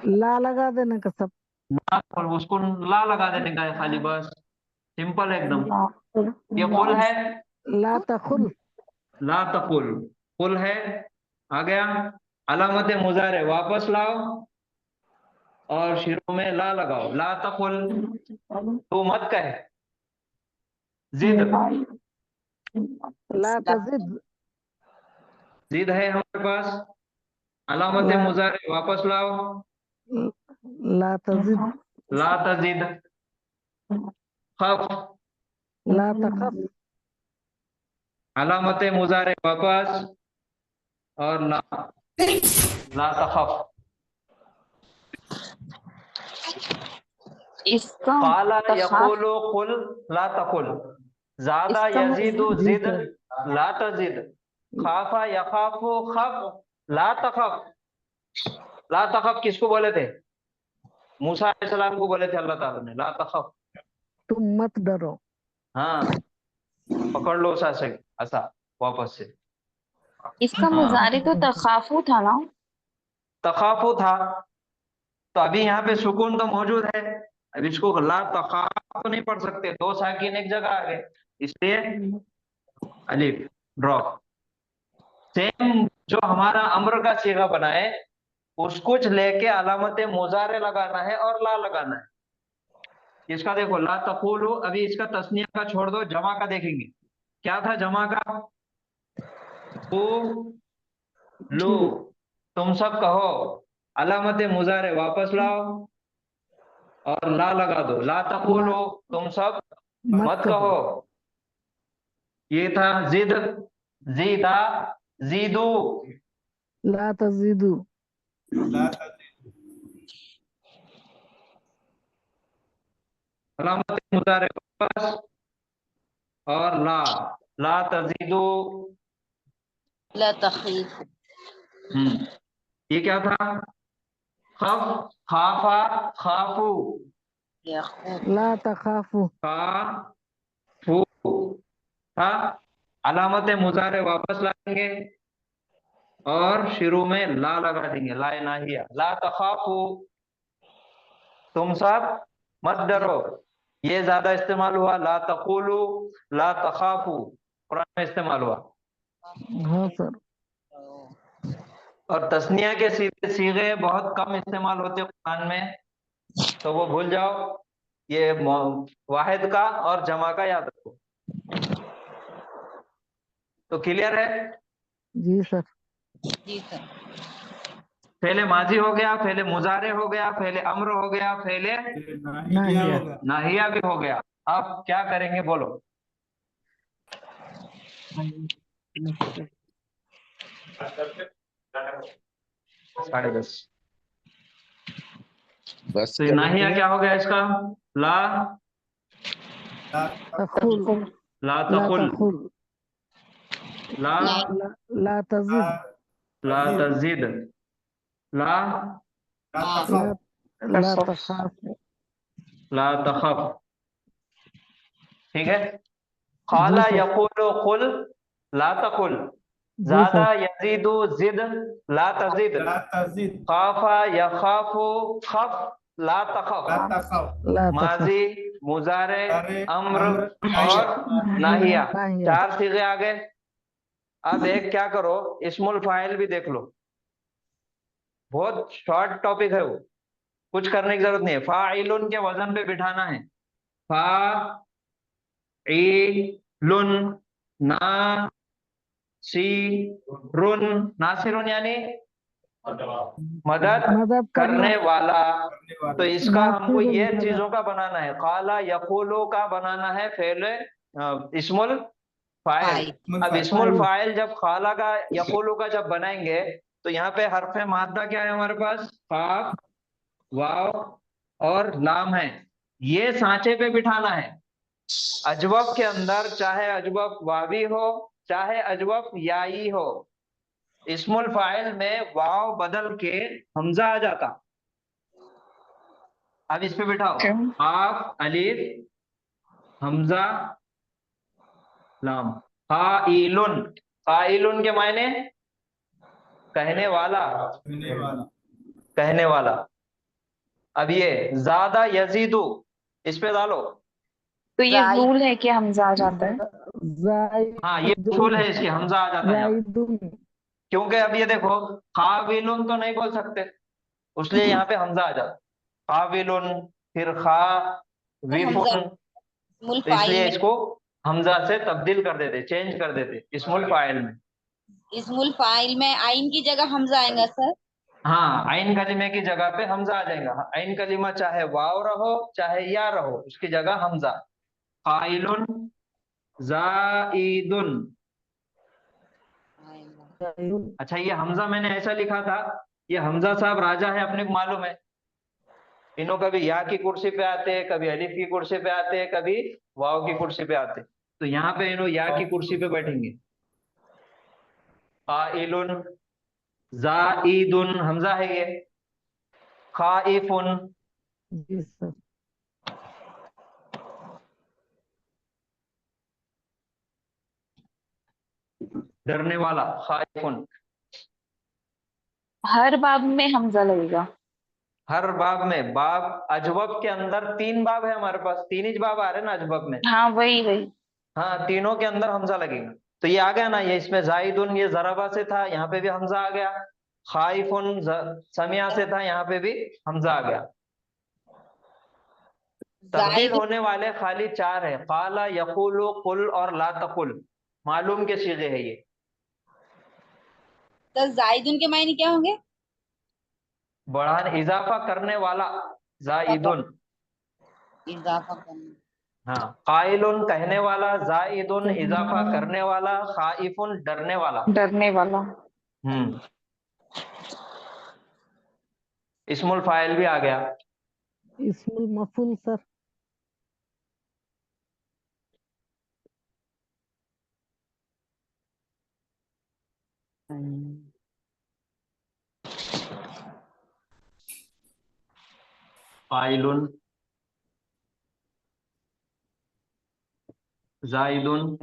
ला लगा देने का सब। ना और उसको ला लगा देने का है खाली, बस सिंपल एकदम। ये कुल है, ला तखुल। ला तकुल, कुल है। आ गया। अलामत मुजारे वापस लाओ और शुरू में ला लगाओ। ला तकुल, तू मत कहे। जिद, ला तजिद। जिद है हमारे पास। अलामत ला मुजारे वापस लाओ। ला तजिद। ला तजिद। खफ, ला तखफ। अलामत मुजारे वापस और ला, ला तखफ। इसका काला तखाफ यकुलु कुल ला तकुल, ज़ादा इसका यजीदु जी जिद सर। ला तजिद, खाफा यखाफु खफ ला तखफ। ला तखफ किसको बोले थे? मूसा अलैहिस्सलाम को बोले थे अल्लाह ताला ने, ला तखफ। तुम मत डरो। हाँ पकड़ लो उसा से, ऐसा वापस से। इसका हाँ मुजारे तो तखाफु था ना। तखाफु था, तो अभी यहाँ पे सुकून तो मौजूद है। अब इसको ला तखाफ तो नहीं पढ़ सकते, दो साकिन एक जगह आ गए, इसलिए अलिफ ड्रॉप। सेम जो हमारा अम्र का सीगा बना है उसको लेके अलामत मुजारे लगाना है और ला लगाना है। इसका देखो ला तकुलु, अभी इसका तस्निया का छोड़ दो, जमा का देखेंगे। क्या था जमा का? तू लू, तुम सब कहो। अलामत मुजारे वापस लाओ और ला लगा दो। ला तकुलु, तुम सब मत मत कहो। कहो। ये था जिद, जीदा, जीदू। ला तजीदू। ला तजीदू। अलामत मुजारे बस और ला तजीदू। ला तखीफ। ये क्या था? खफ, खाफा, खाफू, यखूफ। ला तखाफू। खाफू था। अलामत मुजारे वापस लाएंगे और शुरू में ला लगा देंगे, ला नाहिया, ला तखाफू, तुम सब मत डरो। ये ज्यादा इस्तेमाल हुआ, ला तकुलू, ला तखाफू कुरान में इस्तेमाल हुआ। हाँ सर। और तस्निया के सीधे सीगे बहुत कम इस्तेमाल होते कुरान में, तो वो भूल जाओ। ये वाहिद का और जमा का याद रखो। तो क्लियर है? जी सर। जी सर। पहले माजी हो गया, पहले मुजारे हो गया, पहले अम्र हो गया, पहले नाहिया होगा। नाहिया भी हो गया। अब क्या करेंगे बोलो? 10:30। बस तो ये क्या नाहिया करेंगे? क्या हो गया इसका? ला ला तखुल। ला ला तकुल, तखुल। ला ला तजिद। ला तजीद, ला ला ला तखाफ। ला तखफ। ठीक है। जी खाला सर। यकुलु कुल, ला तकुल। जी ज़ादा सर। यजीदु जिद, ला तजिद। ला तजीद। खाफा यखाफु खफ, ला तखफ। ला तखफ। ला तखफ। माजी, मुजारे, अरे अम्र अम्र और नाहिया, नाहिया। 4 सीगे आ गए। अब एक क्या करो, इस्मुल फाइल भी देख लो। बहुत शॉर्ट टॉपिक है वो, कुछ करने की जरूरत नहीं है। फाइलुन के वजन पे बिठाना है। फा ई लुन, ना सी रुन, नासिरुन यानी मदद मदद करना। करने वाला। करने वाला। तो इसका हमको नासिरुन ये मदद। चीजों का बनाना है। काला यकुलो का बनाना है पहले इस्मुल फाइल। अब इस्मुल फाइल। फाइल जब खाला का यकुलो का जब बनाएंगे, तो यहाँ पे हरफे मादा क्या है हमारे पास? काफ, वाव और लाम है। ये सांचे पे बिठाना है। अजवब के अंदर चाहे अजवब वावी हो चाहे अजवब याई हो, इस्मुल फाइल में वाव बदल के हमजा आ जाता। अब इस पे बिठाओ, काफ अलीफ हमजा लाम। फाइलुन, फाइलुन के मायने कहने वाला, कहने वाला। कहने वाला। अब ये ज्यादा यजीदु, इस पे डालो। तो ये रूल है कि हमजा आ जाता है। हाँ ये उसूल है इसकी, हमजा आ जाता है यहाँ पे। जाइदुन। क्योंकि अब ये देखो, काविलुन तो नहीं बोल सकते, इसलिए यहाँ पे हमजा आ जाता। काविलुन, फिर खा हमजा विफुन, इस्मुल तो फाइल इसलिए में, इसको हमजा से तब्दील कर देते, चेंज कर देते इस्मुल फाइल में। इस्मुल फाइल में आइन की जगह हमजा आएगा सर। हाँ, आइन कलीमे की जगह पे हमजा आ जाएगा। आइन कलीमा चाहे वाव रहो चाहे या रहो, उसकी जगह हमजा। फाइलुन, जाइदुन। अच्छा, ये हमजा मैंने ऐसा लिखा था, ये हमजा साहब राजा है अपने को मालूम है। इन्हों कभी या की कुर्सी पे आते, कभी अलिफ की कुर्सी पे आते, कभी वाव की कुर्सी पे आते। तो यहाँ पे इन्हों या की कुर्सी पे बैठेंगे। काइलुन, जाइदुन हमजा है ये। खाइफुन, जी सर। डरने वाला, खाइफुन। हर बाब में हमजा लगेगा। हर बाब में, बाब अजवब के अंदर 3 बाब है हमारे पास, 3 ही बाब आ रहे हैं ना अजवब में। हाँ वही वही। हाँ, तीनों के अंदर हमजा लगेगा। तो ये आ गया ना, ये इसमें जाइदुन ये जराबा से था, यहाँ पे भी हमजा आ गया। खाइफुन समिया से था, यहाँ पे भी हमजा आ गया। तब्दील होने वाले खाली 4 है, काला, यकुलु, कुल और ला तकुल। मालूम के सीगे है ये। तो जायदुन के मायने क्या होंगे? बढ़ाने, इजाफा करने वाला, जाइदुन। इजाफा करना। हाँ, काइलुन कहने वाला, जाइदुन इजाफा करने वाला, खाइफुन डरने वाला। डरने वाला। हम्म, इस्मुल फाइल भी आ गया। इस्मुल मफूल सर। फाइलुन, जाइदुन,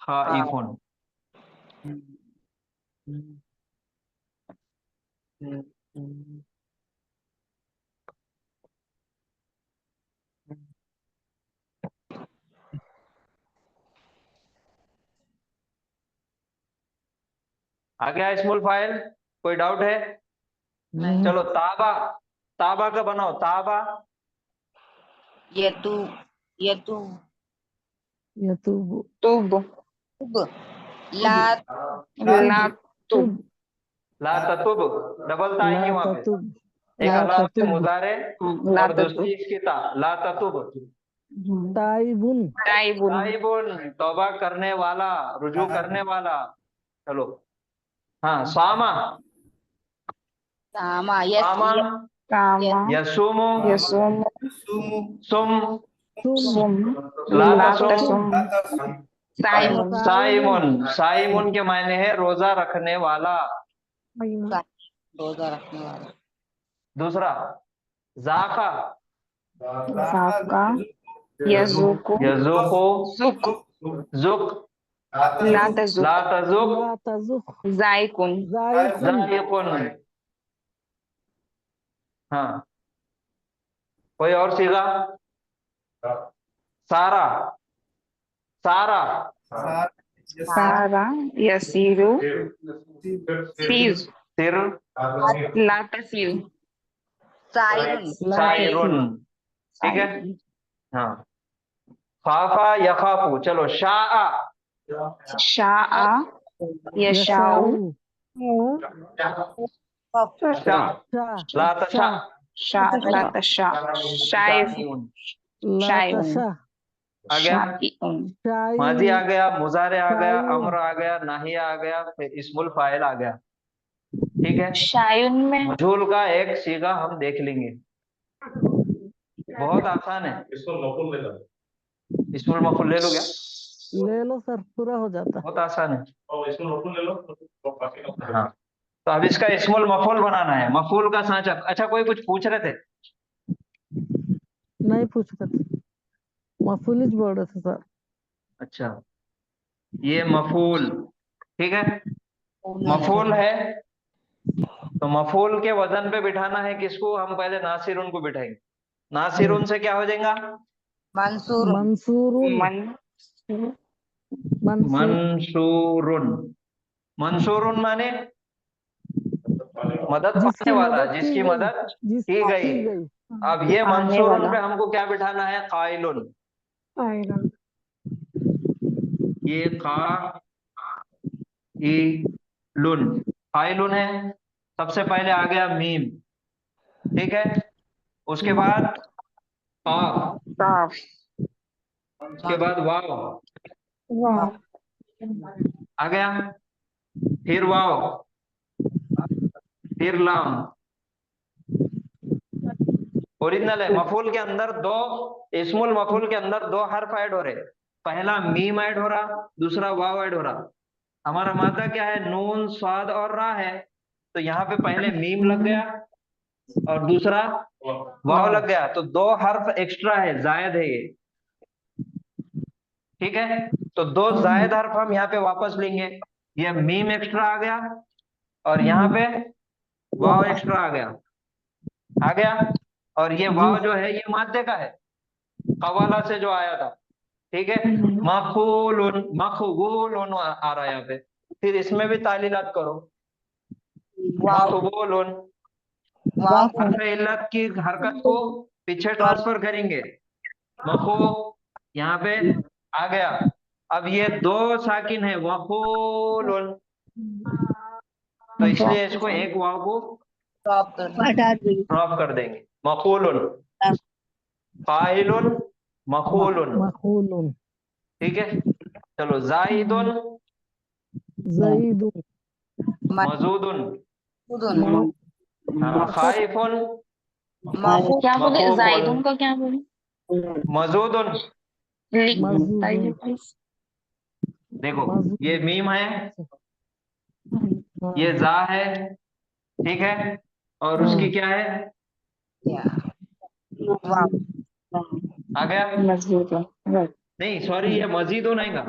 खाइफुन। आ गया इस्मुल फाइल? कोई डाउट है? नहीं। चलो ताबा, ताबा का बनाओ, ताबा। यतु यतु यतूब तुब। तुब ला ला तुब। ला ततुब, डबल ता आएंगी ला वहां पे। ततुब एक ला अल्लाह के ततुब मुजारे ला और दूसरी तुब। इसकी ता, ला ततुब। ताइबुन ताइबुन। ताइबुन, तौबा करने वाला, रुजू करने वाला। चलो, हाँ, सामा, सामा सामा, कामा। यसूमु, यसुम। सुमु सुम, सुम सुम। ला ला तसुम, तसुम। साइमुन। साइमुन, साइमुन के मायने है रोजा रखने वाला। रोजा रखने वाला। दूसरा, जाका, जाका। यजुको। यजुको, जुक। जुक, ला तजुक। ला तजुक, ला तजुक जायकुन। जायकुन जायकुन। हाँ, कोई और सीगा? सारा, सारा, सारा। यसीरु। सीर। सिर, ला तसीर। साइरुन ला साइरुन। तसीर ठीक है। हाँ, खाफा यखाफू। चलो, शाआ, शाआ। यशाउ। यशाउ शा, शाह ला तशा, शाह ला तशा। शाइब। शाइउन। ला शाइउन। तशाह आ गया, शाइउन। माजी आ शाइन गया, मुजारे आ गया, शाइन अम्र आ गया, नाहिया आ गया, फिर इस्मुल फाइल आ गया। ठीक है। शायुन में। मजहूल का एक सीगा हम देख लेंगे, बहुत आसान है। इस्मुल मफूल ले लो क्या? ले लो सर, पूरा हो जाता। बहुत आसान है। हाँ, तो अब इसका इस्मुल मफूल बनाना है, मफूल का सांचा। अच्छा, कोई कुछ पूछ रहे थे? नहीं पूछ रहे थे, मफूलिज बोल रहे थे सर। अच्छा, ये मफूल, ठीक है, मफूल है। तो मफूल के वजन पे बिठाना है किसको? हम पहले नासिरुन को बिठाएंगे। नासिरुन से क्या हो जाएगा? मंसूर मंसूरुन मन। मंसूर मंसूरुन। मंसूरुन माने मदद पाने जिसकी वाला, मदद की जिसकी गई, मदद की जिसकी गई। की गई। अब ये पाने मंसूरुन वाला। पे हमको क्या बिठाना है? काइलुन। ये का लुन, काइलुन है। सबसे पहले आ गया मीम, ठीक है। उसके बाद काफ, काफ। उसके बाद वाव वाह। आ गया, फिर वाव, फिर लाम। ओरिजिनल है। मफूल के अंदर दो, इस्मुल मफूल के अंदर दो हर्फ ऐड हो रहे। पहला मीम ऐड हो रहा, दूसरा वाव ऐड हो रहा। हमारा मादा क्या है? नून, स्वाद और रा है। तो यहाँ पे पहले मीम लग गया और दूसरा वाव लग गया, तो दो हर्फ एक्स्ट्रा है, जायद है ये। ठीक है, तो दो जायद हर्फ हम यहाँ पे वापस लेंगे। ये मीम एक्स्ट्रा आ गया और यहाँ पे वाव एक्स्ट्रा आ गया। और ये जी वाव जो है ये मादे का है, कवाला से जो आया था। ठीक है, मखूलुन, मखबूलुन आ रहा है यहाँ पे। फिर इसमें भी तालीलात करो, वाव मखबूलुन। वाव हर्फ इल्लत की हरकत को पीछे ट्रांसफर करेंगे। मखो यहाँ पे आ गया। अब ये दो साकिन है, वखूलुन, तो इसलिए इसको एक वाव को ड्रॉप कर देंगे। मकूलुन, फाइलुन, मकूलुन, मखूलुन, ठीक है। चलो जाइदुन, ज़ईदुन, मजूदुन, म- खाइफुन, क्या बोले? मखूफुन, जायदुन को क्या बोले? मजूदुन। बताइए मजूदुन, प्लीज। देखो मजूद, ये मीम है, हाँ, ये जा है, ठीक है, और हाँ, उसकी क्या है, आ गया? मजबूत है। नहीं सॉरी, ये मजीदुन आएगा,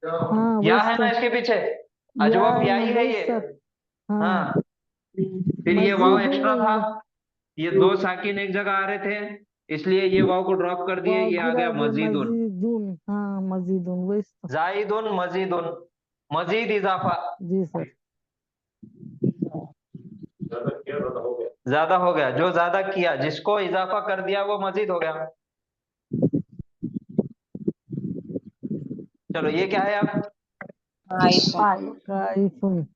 हाँ या वही है ना सर, इसके पीछे, या अजवफ है या ना ही है वही ये। सर, हाँ हाँ, फिर ये वाव मजीदुन एक्स्ट्रा था, नहीं है, ये दो साकिन एक जगह आ रहे थे, इसलिए ये वाव को ड्रॉप कर दिए, वाव ये आ गिरा गया दिया, मजीदुन। मजीदुन, हाँ मजीदुन वही सर, जाइदुन, मजीदुन, मजीद इजाफा, जी सर, ज्यादा हो गया, जो ज्यादा किया, जिसको इजाफा कर दिया वो मजीद हो गया। चलो ये क्या है अब, काइफुन,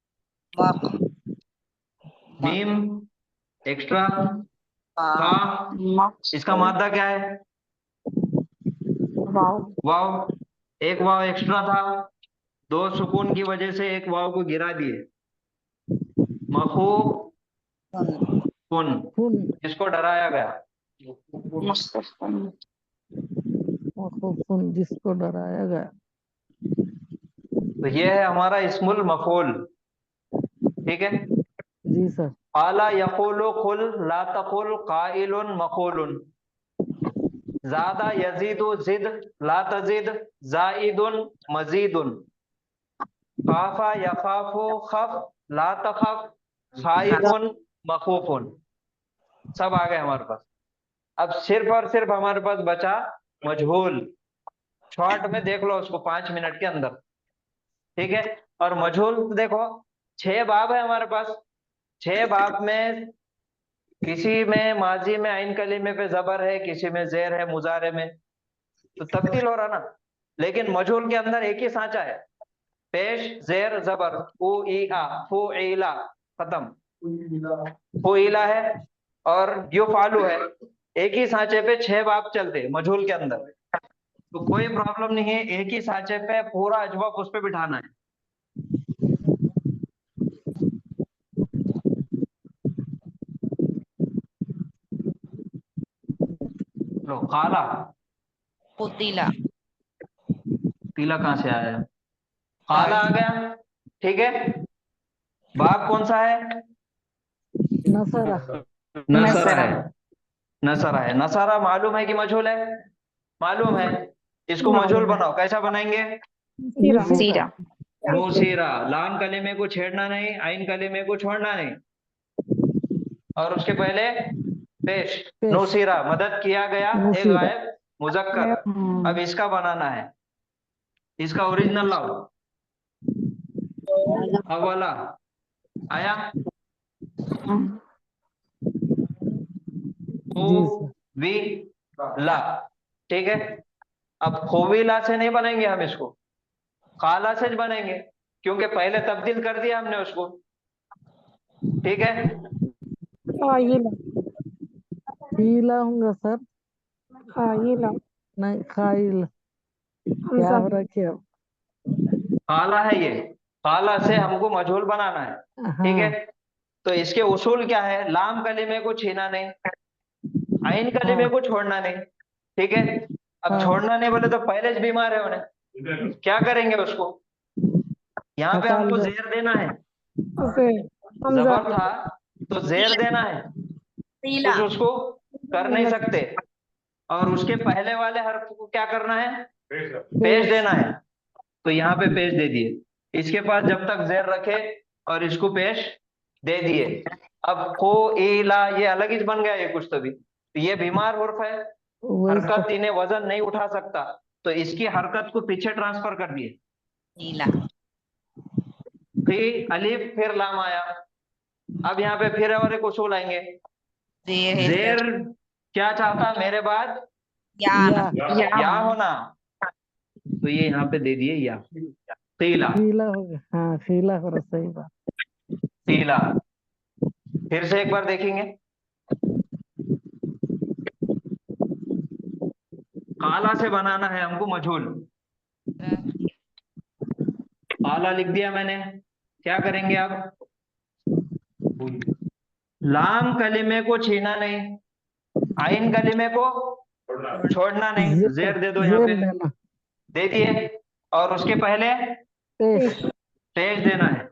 मीम एक्स्ट्रा, का, इसका मादा क्या है, वाव, एक वाव एक्स्ट्रा था, दो सुकून की वजह से एक वाव को गिरा दिए, मखू कुन, फुन, इसको डराया गया। मखूफुन जिसको डराया गया, तो ये है हमारा इस्मुल मफूल, ठीक है। जी सर, काला यकुलु कुल, ला तकुल काइलुन मकुलुन, ज़ादा यजीदु जिद, ला तजिद जाइदुन मजीदुन, खाफा यखाफु खफ, ला तखफ खाइफुन मखूफुन। सब आ गए हमारे पास। अब सिर्फ और सिर्फ हमारे पास बचा मजहूल, शॉर्ट में देख लो उसको 5 मिनट के अंदर, ठीक है। और मजहूल देखो, 6 बाब है हमारे पास, 6 बाब में किसी में माजी में आइन कलीमे पे जबर है, किसी में जेर है मुजारे में, तो तब्दील हो रहा ना। लेकिन मजहूल के अंदर एक ही सांचा है, पेश जेर जबर, उ ई आ फु इला, खत्म, फु इला है और यो फालू है, एक ही सांचे पे 6 बाब चलते मजहूल के अंदर। तो कोई प्रॉब्लम नहीं है, एक ही सांचे पे पूरा अजवाब उस पे बिठाना है। लो काला, पुतीला, पीला कहां से आया, काला आ गया, ठीक है। बाब कौन सा है, नसरा, नसरा है, नसरा है। नसरा मालूम है कि मजहूल है, मालूम है। इसको मजहूल बनाओ, कैसा बनाएंगे, नुसीरा, नूसीरा, लाम कलीमे को छेड़ना नहीं, आइन कलीमे को छोड़ना नहीं, और उसके पहले पेश, पेश, नूसीरा मदद किया गया, एक नुसीरा, गायब मुजक्कर। अब इसका बनाना है, इसका ओरिजिनल लाओ, अवला आया, जी सर, वी ला, ठीक है। अब खोवीला से नहीं बनेंगे हम इसको, काला से बनेंगे, क्योंकि पहले तब्दील कर दिया हमने उसको, ठीक है। हीला होगा सर, नहीं खाइल, क्या हो रहा क्या, काला है ये, काला से हमको मजहूल बनाना है, ठीक है। हाँ, तो इसके उसूल क्या है, लाम कलीमे को छीना नहीं, आइन कलीमे हाँ, को छोड़ना नहीं, ठीक है। अब हाँ, छोड़ना नहीं बोले तो पहले से बीमार है उन्हें, क्या करेंगे उसको, यहाँ पे हकाल हमको दो, जेर देना है, जबर था तो जेर देना है, तीला, कुछ उसको कर नहीं सकते। और उसके पहले वाले हर्फ को क्या करना है, पेश देना है, तो यहाँ पे पेश दे दिए। इसके पास जब तक जेर रखे और इसको पेश दे दिए। अब को इला ये अलग ही बन गया, ये कुछ तो भी, तो ये बीमार हुर्फ है, वही हरकत सर, इन्हें वजन नहीं उठा सकता, तो इसकी हरकत को पीछे ट्रांसफर कर दिए, नीला, फिर अलिफ फिर लाम आया। अब यहाँ पे फिर और एक उसूल आएंगे, जेर है जेर सर, क्या चाहता मेरे बाद, या या, या होना, तो ये यहाँ पे दे दिए या, कीला, खीला हो गया, हाँ खीला हो रहा, सही बात, कीला, फिर से एक बार देखेंगे। काला से बनाना है हमको मजहूल। काला लिख दिया मैंने। क्या करेंगे आप? लाम कलिमे को छीना नहीं, आइन कलिमे को छोड़ना नहीं। जेर दे दो यहाँ जेर पे, देना, दे दिए। और उसके पहले पेश, पेश देना है।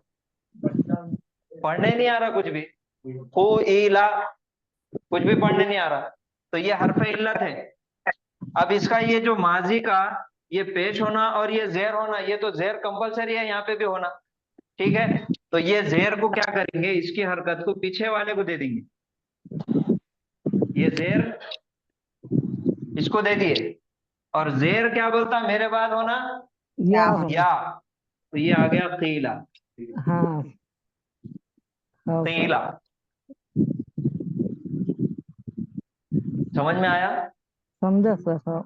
पढ़ने नहीं आ रहा कुछ भी, को इला कुछ भी पढ़ने नहीं आ रहा, तो ये हरफ इल्लत है। अब इसका ये जो माजी का ये पेश होना और ये जेर होना, ये तो जेर कंपलसरी है यहाँ पे भी होना, ठीक है। तो ये जेर को क्या करेंगे, इसकी हरकत को पीछे वाले को दे देंगे। ये जेर इसको दे दिए, और जेर क्या बोलता है मेरे बाद होना? या होना। या। तो ये आ गया कीला। हाँ हाँ सर, कीला। समझ में आया? समझा सर। हाँ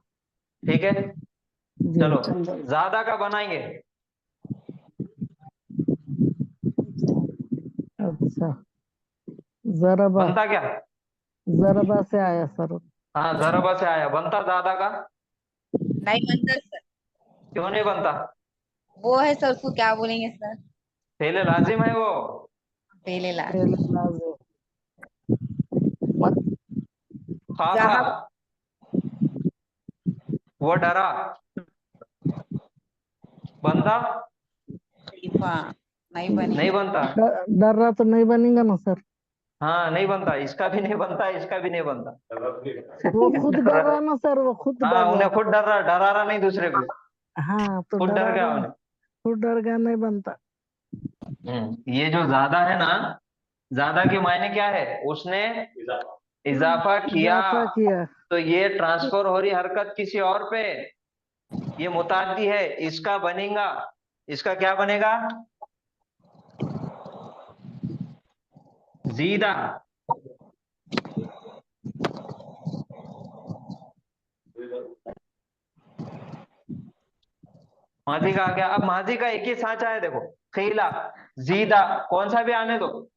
ठीक है, जी। चलो ज्यादा का बनाएंगे। अच्छा, जरबा, बनता क्या? जरबा से आया सर। हाँ, जरबा से आया। बनता ज्यादा का? नहीं बनता सर, क्यों नहीं बनता? वो है सर, उसको क्या बोलेंगे सर? पहले लाजिम है वो। पहले ला पहले लाजिम। खाफा, जहाँ वो डरा। बनता? नहीं बने। नहीं बनता। डर रहा तो नहीं बनेगा ना सर। हाँ, नहीं बनता। इसका भी नहीं बनता, इसका भी नहीं बनता। वो खुद डर रहा ना सर, वो खुद डर हाँ, रहा। उन्हें खुद डरा रहा नहीं दूसरे को, हाँ तो खुद डर डरा गया रहा, उन्हें। खुद डर गया, नहीं बनता। ये जो ज्यादा है ना, ज्यादा के मायने क्या है? उसने इजाफा किया, इजाफा किया। तो ये ट्रांसफर हो रही हरकत किसी और पे, ये मुताद्दी है। इसका बनेगा, इसका क्या बनेगा? जीदा। माजी का आ गया। अब माजी का एक ही सांचा है, देखो, खीला, जीदा, कौन सा भी आने दो,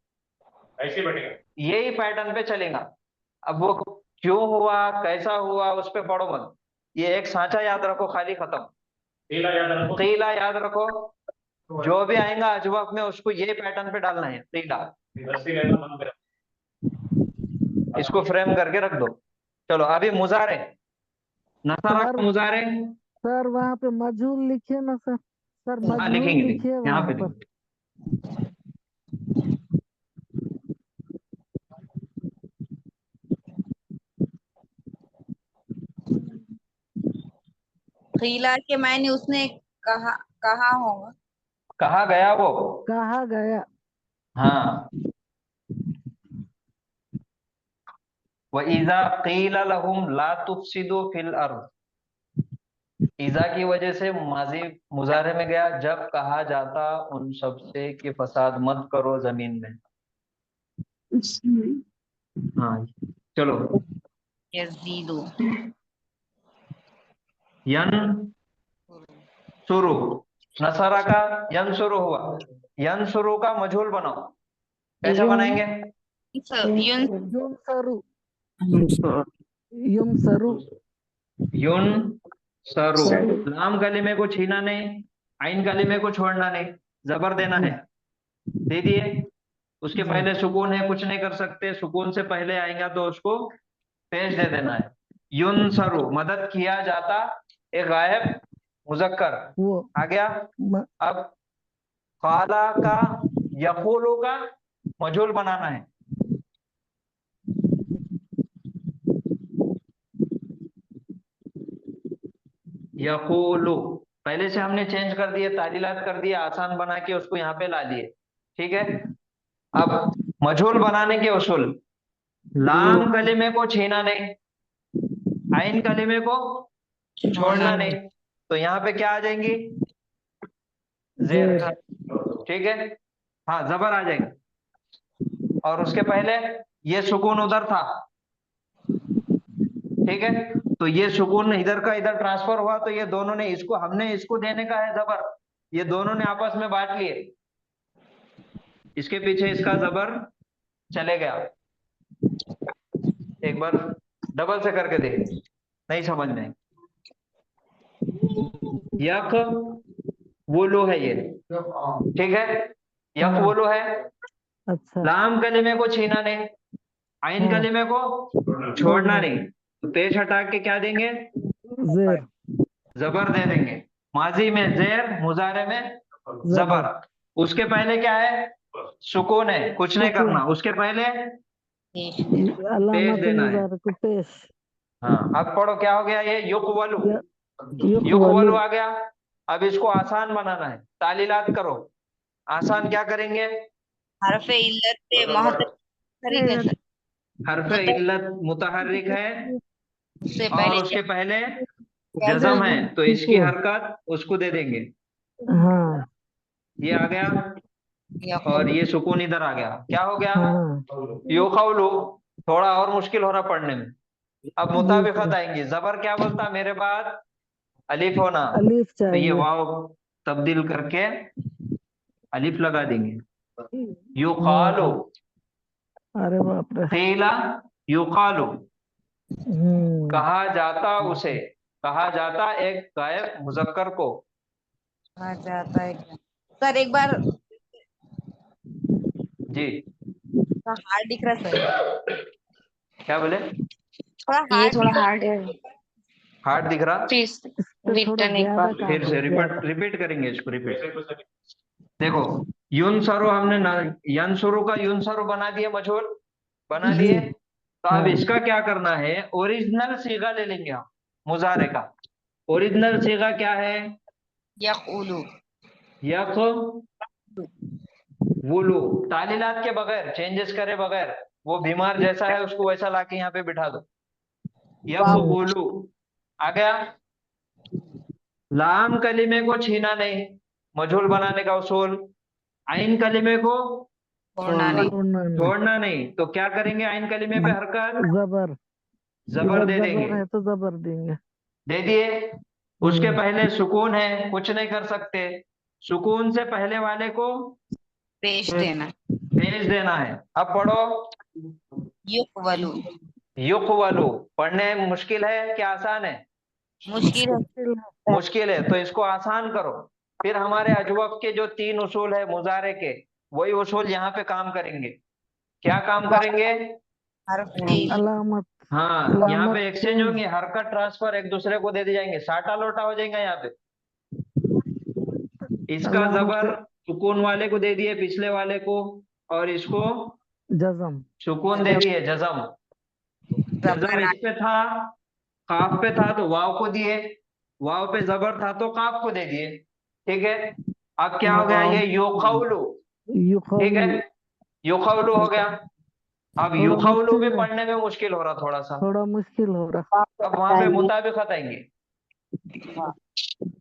ऐसे बनेगा, यही पैटर्न पे चलेगा। अब वो क्यों हुआ, कैसा हुआ, उस पे पढ़ो मत, ये एक सांचा याद रखो, खाली, खत्म। खीला याद रखो, खीला याद रखो, जो भी आएगा अजवाब में उसको ये पैटर्न पे डालना है, खीला। इसको फ्रेम करके रख दो। चलो अभी मुजारे, नसारा सर, का मुजारे। सर वहाँ पे मजहूल लिखिए ना सर। सर हाँ, मजहूल लिखेंगे लिखिए यहाँ वहाँ पे पर। खीला के मैंने उसने कहा, कहा होगा। कहा गया वो। कहा गया। हाँ, व इजा कीला लहुम ला तुफसिदू फिल अर्द, इजा की वजह से माजी मुजारे में गया, जब कहा जाता उन सब से कि फसाद मत करो जमीन में। हाँ, चलो। यजीदु, यन शुरू, नसरा का यन शुरू हुआ, यन शुरू का मजहूल बनाओ। कैसे बनाएंगे? युन युम सरू, युम सरू, युन सरू। लाम कलिमे को छीना नहीं, आइन कलिमे को छोड़ना नहीं, जबर देना है, दे दिए। उसके पहले सुकून है, कुछ नहीं कर सकते, सुकून से पहले आएगा तो उसको पेश दे देना है। युन सरू, मदद किया जाता, एक गायब मुजक्कर वो आ गया। अब काला का यकूलू का मजहूल बनाना है। यकूलू पहले से हमने चेंज कर दिए, तालीलात कर दिए, आसान बना के उसको यहाँ पे ला दिए, ठीक है। अब मजहूल बनाने के उसूल, लाम कलिमे को छीना नहीं, आइन कलिमे को छोड़ना नहीं, तो यहाँ पे क्या आ जाएंगी? जेर, ठीक है। हाँ, जबर आ जाएंगे, और उसके पहले ये सुकून उधर था, ठीक है। तो ये सुकून इधर का इधर ट्रांसफर हुआ, तो ये दोनों ने, इसको हमने इसको देने का है जबर, ये दोनों ने आपस में बांट लिए, इसके पीछे इसका जबर चले गया। एक बार डबल से करके देख, नहीं समझ में। यक वो लो है ये, ठीक है, यक वो लो है। अच्छा लाम कलिमे को छीना नहीं, आइन हाँ। कलिमे को छोड़ना नहीं, तो पेश हटा के क्या देंगे, जेर जबर दे देंगे। माजी में जेर, मुजारे में जबर जबर। उसके पहले क्या है, सुकून है, कुछ नहीं सुकून। करना। उसके पहले अलामत देना है। मुबारक को पेश। हाँ, अब पढ़ो क्या हो गया, ये युकवलु, युकवलु युकवलु आ गया। अब इसको आसान बनाना है, तालीलात करो। आसान क्या करेंगे, हरफ इल्लत पे मुतहर्रिक है सर, हरफ इल्लत मुतहर्रिक है उससे और पहले उसके पहले जज़म जज़म है, तो इसकी सुकून। हरकत उसको दे देंगे। हाँ ये आ गया और ये सुकून इधर आ गया। क्या हो गया, हाँ युकौलु। थोड़ा और मुश्किल हो रहा पढ़ने में। अब जी मुताबिकत सर। आएंगी। जबर क्या बोलता मेरे बाद, अलिफ होना, अलीफ तो ये चाहिए। वाव तब्दील करके अलिफ लगा देंगे। हाँ युकालु, अरे बाप रे। कीला युकालु, कहा जाता उसे, कहा जाता एक गायब मुजक्कर को। कहा जाता है क्या? सर एक बार जी हार्ड दिख रहा है सर, क्या बोले, थोड़ा ये हार्ड थोड़ा दिख रहा हार्ड है, हार्ड दिख रहा। प्लीज तो थोड़ा रिटर्न एक ज्यादा बार। काम फिर है से रिपीट ज्यादा। रिपीट करेंगे इसको, रिपीट। देखो, युनसरु हमने यनसुरु का युनसरु बना दिया, मजहूल बना जी लिए। तो अब हाँ इसका क्या करना है, ओरिजिनल सीगा ले लेंगे हम मुजारे का। ओरिजिनल सीगा क्या है, यक़ूलु, यक वुलू, तालीलात के बगैर, चेंजेस करे बगैर। वो बीमार जैसा है उसको वैसा लाके यहाँ पे बिठा दो। यक हम्म, वुलू आ गया। लाम कलीमे को छीना नहीं, मजहूल बनाने का उसूल। आइन कलीमे को छोड़ना नहीं, छोड़ना नहीं। छोड़ना नहीं, तो क्या करेंगे, आइन कलीमे पे हरकत जबर जबर इधर दे देंगे। जबर है तो जबर देंगे। दे दिए। उसके हम्म, पहले सुकून है, कुछ नहीं कर सकते। सुकून से पहले वाले को पेश देना, पेश देना है। अब पढ़ो, युक़वलु, युक़वलु। पढ़ने में मुश्किल है कि आसान है, मुश्किल है। मुश्किल है। मुश्किल है, तो इसको आसान करो। फिर हमारे अजवब के जो 3 उसूल है मुजारे के, वही उसूल यहाँ पे काम करेंगे। क्या काम करेंगे, हरफ इल्लत, अलामत हाँ, यहाँ अलामत पे एक्सचेंज चेंज। होंगे, हरकत ट्रांसफर एक दूसरे को दे दी जाएंगे, साटा लोटा हो जाएगा यहाँ पे। इसका अलामत जबर सुकून वाले को दे दिए, पिछले वाले को, और इसको जजम। सुकून दे दिए, जजम। जजम जबर इस पे था, काफ पे था तो वाव को दिए, वाव पे जबर था तो काफ को दे दिए। ठीक है, अब क्या हो गया, ये युकौलु, ठीक है, युकौलु युकौलु हो गया। अब थोड़ा युकौलु भी मुश्किल है। पढ़ने में मुश्किल हो रहा थोड़ा सा। थोड़ा मुश्किल हो रहा। अब वहां पे मुताबिकत आएंगे।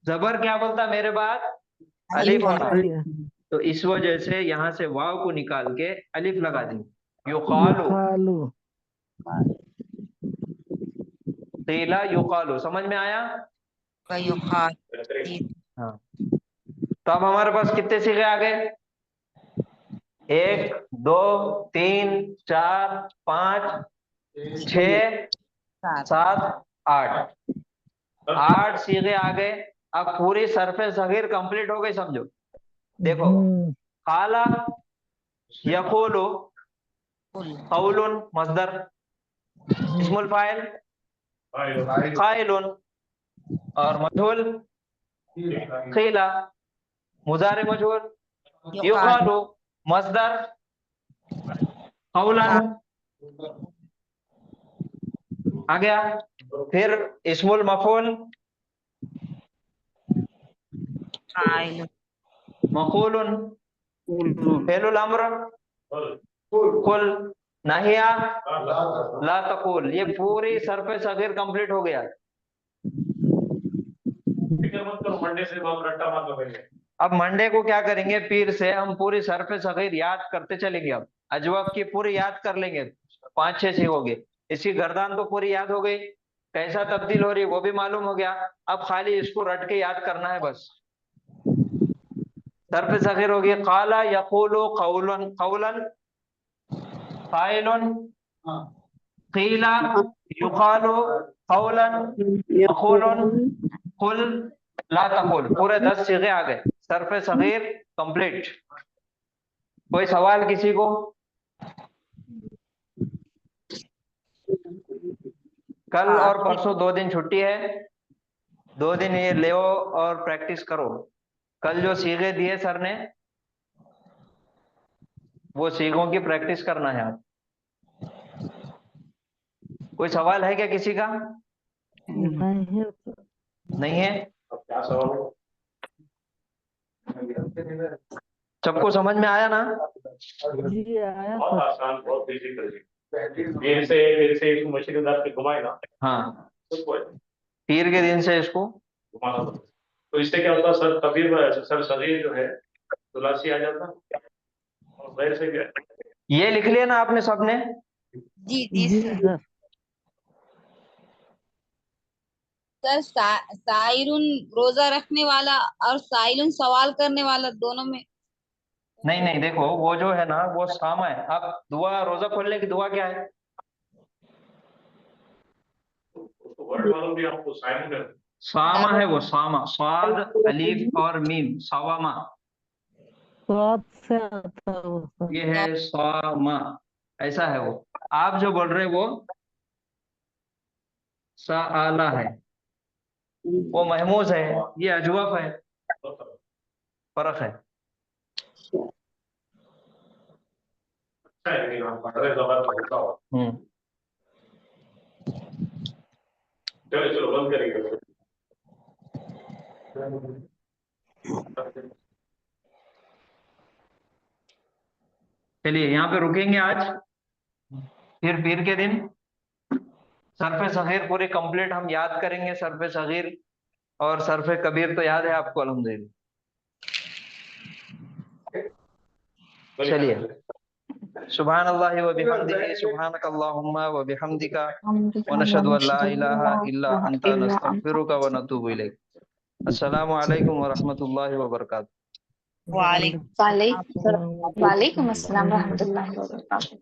जबर क्या बोलता मेरे बाद, अलिफ होना, चाहिए। तो इस वजह से यहाँ से वाव को निकाल के अलिफ लगा देंगे। युकालु, युकालु कीला युकालु, समझ में आया। युक़ाल, हाँ, तो अब हमारे पास कितने सीखे आ गए, 1 2 3 4 5 6 7 8, 8 सीखे आ गए। अब पूरी सरफेस सगीर कंप्लीट हो गई समझो। देखो, काला यकूलु कौलुन मसदर, इस्मुल फाइल काइलुन, और मजहूल कीला, मुजारे मजहूल युकालु, मसदर कौलन आ गया। फिर इस्मुल मफूल मकूलुन, फेलुल अम्र कुल, नहिया ला तकुल। ये पूरी सरफेस अगर कंप्लीट हो गया। मंडे से रट्टा मार लो पहले। अब मंडे को क्या करेंगे, पीर से हम पूरी सरफेस अगर याद करते चलेंगे। अब अजवाब की पूरी याद कर लेंगे, 5 6 सीखोगे। इसकी गर्दान तो पूरी याद हो गई, कैसा तब्दील हो रही है वो भी मालूम हो गया। अब खाली इसको रट के याद करना है बस। सरफेस अखीर होगी, काला यकूलु कौलन, कौलन काइलुन, कीला, युकालु, कौलन, मक़ूलन, कुल, ला तकुल। पूरे 10 सीगे आ गए। सर्फ सगीर कंप्लीट। कोई सवाल किसी को? कल और परसों 2 दिन छुट्टी है, 2 दिन ये ले और प्रैक्टिस करो। कल जो सीगे दिए सर ने, वो सीगों की प्रैक्टिस करना है आप। कोई सवाल है क्या किसी का? नहीं है सर। नहीं है? अब क्या सवाल है? सबको समझ में आया ना? जी आया बहुत सर। आसान, बहुत डिफिकल्ट। फिर से इसको मशीन दार के घुमाए ना, हाँ, सबको है, पीर के दिन से इसको घुमाना पड़ता है। तो इससे क्या होता है सर, कबीर सर सगीर जो है तुलासी आ जाता और गैर से क्या? ये लिख लिया ना आपने सबने? जी जी जी सर। सर। सर साइरुन रोजा रखने वाला और साइलुन सवाल करने वाला दोनों में। नहीं नहीं, देखो वो जो है ना वो सामा है। अब दुआ, रोजा खोलने की दुआ क्या है? उसको वर्ड मालूम भी आपको, साइमन है। सामा है वो, सामा, स्वाद अलीफ और मीम, सावामा। स्वाद से आता है वो सर। ये है सामा, ऐसा है वो। आप जो बोल रहे हो वो साला है, वो महमूज है, ये अजवफ है, फर्क है। अच्छा है, लेकिन हम पढ़ रहे जबान पढ़ता हो। चलो चलो बंद करेंगे। चलिए यहाँ पे रुकेंगे आज। फिर पीर के दिन सरफे सगीर पूरी कंप्लीट हम याद करेंगे। सरफे सगीर और सरफे कबीर तो याद है आपको अल्हम्दुलिल्लाह। चलिए, सुभान अल्लाह व बिहम्दिही, सुभानक अल्लाहुम्मा व बिहम्दिका, व नशहदु अन ला इलाहा इल्ला अंता, नस्तगफिरुका व नतूबु इलैक। अस्सलामु अलैकुम व रहमतुल्लाहि व बरकातुहू। वालेकुम वालेकुम अस्सलाम रहमतुल्लाहि व बरकातुहू।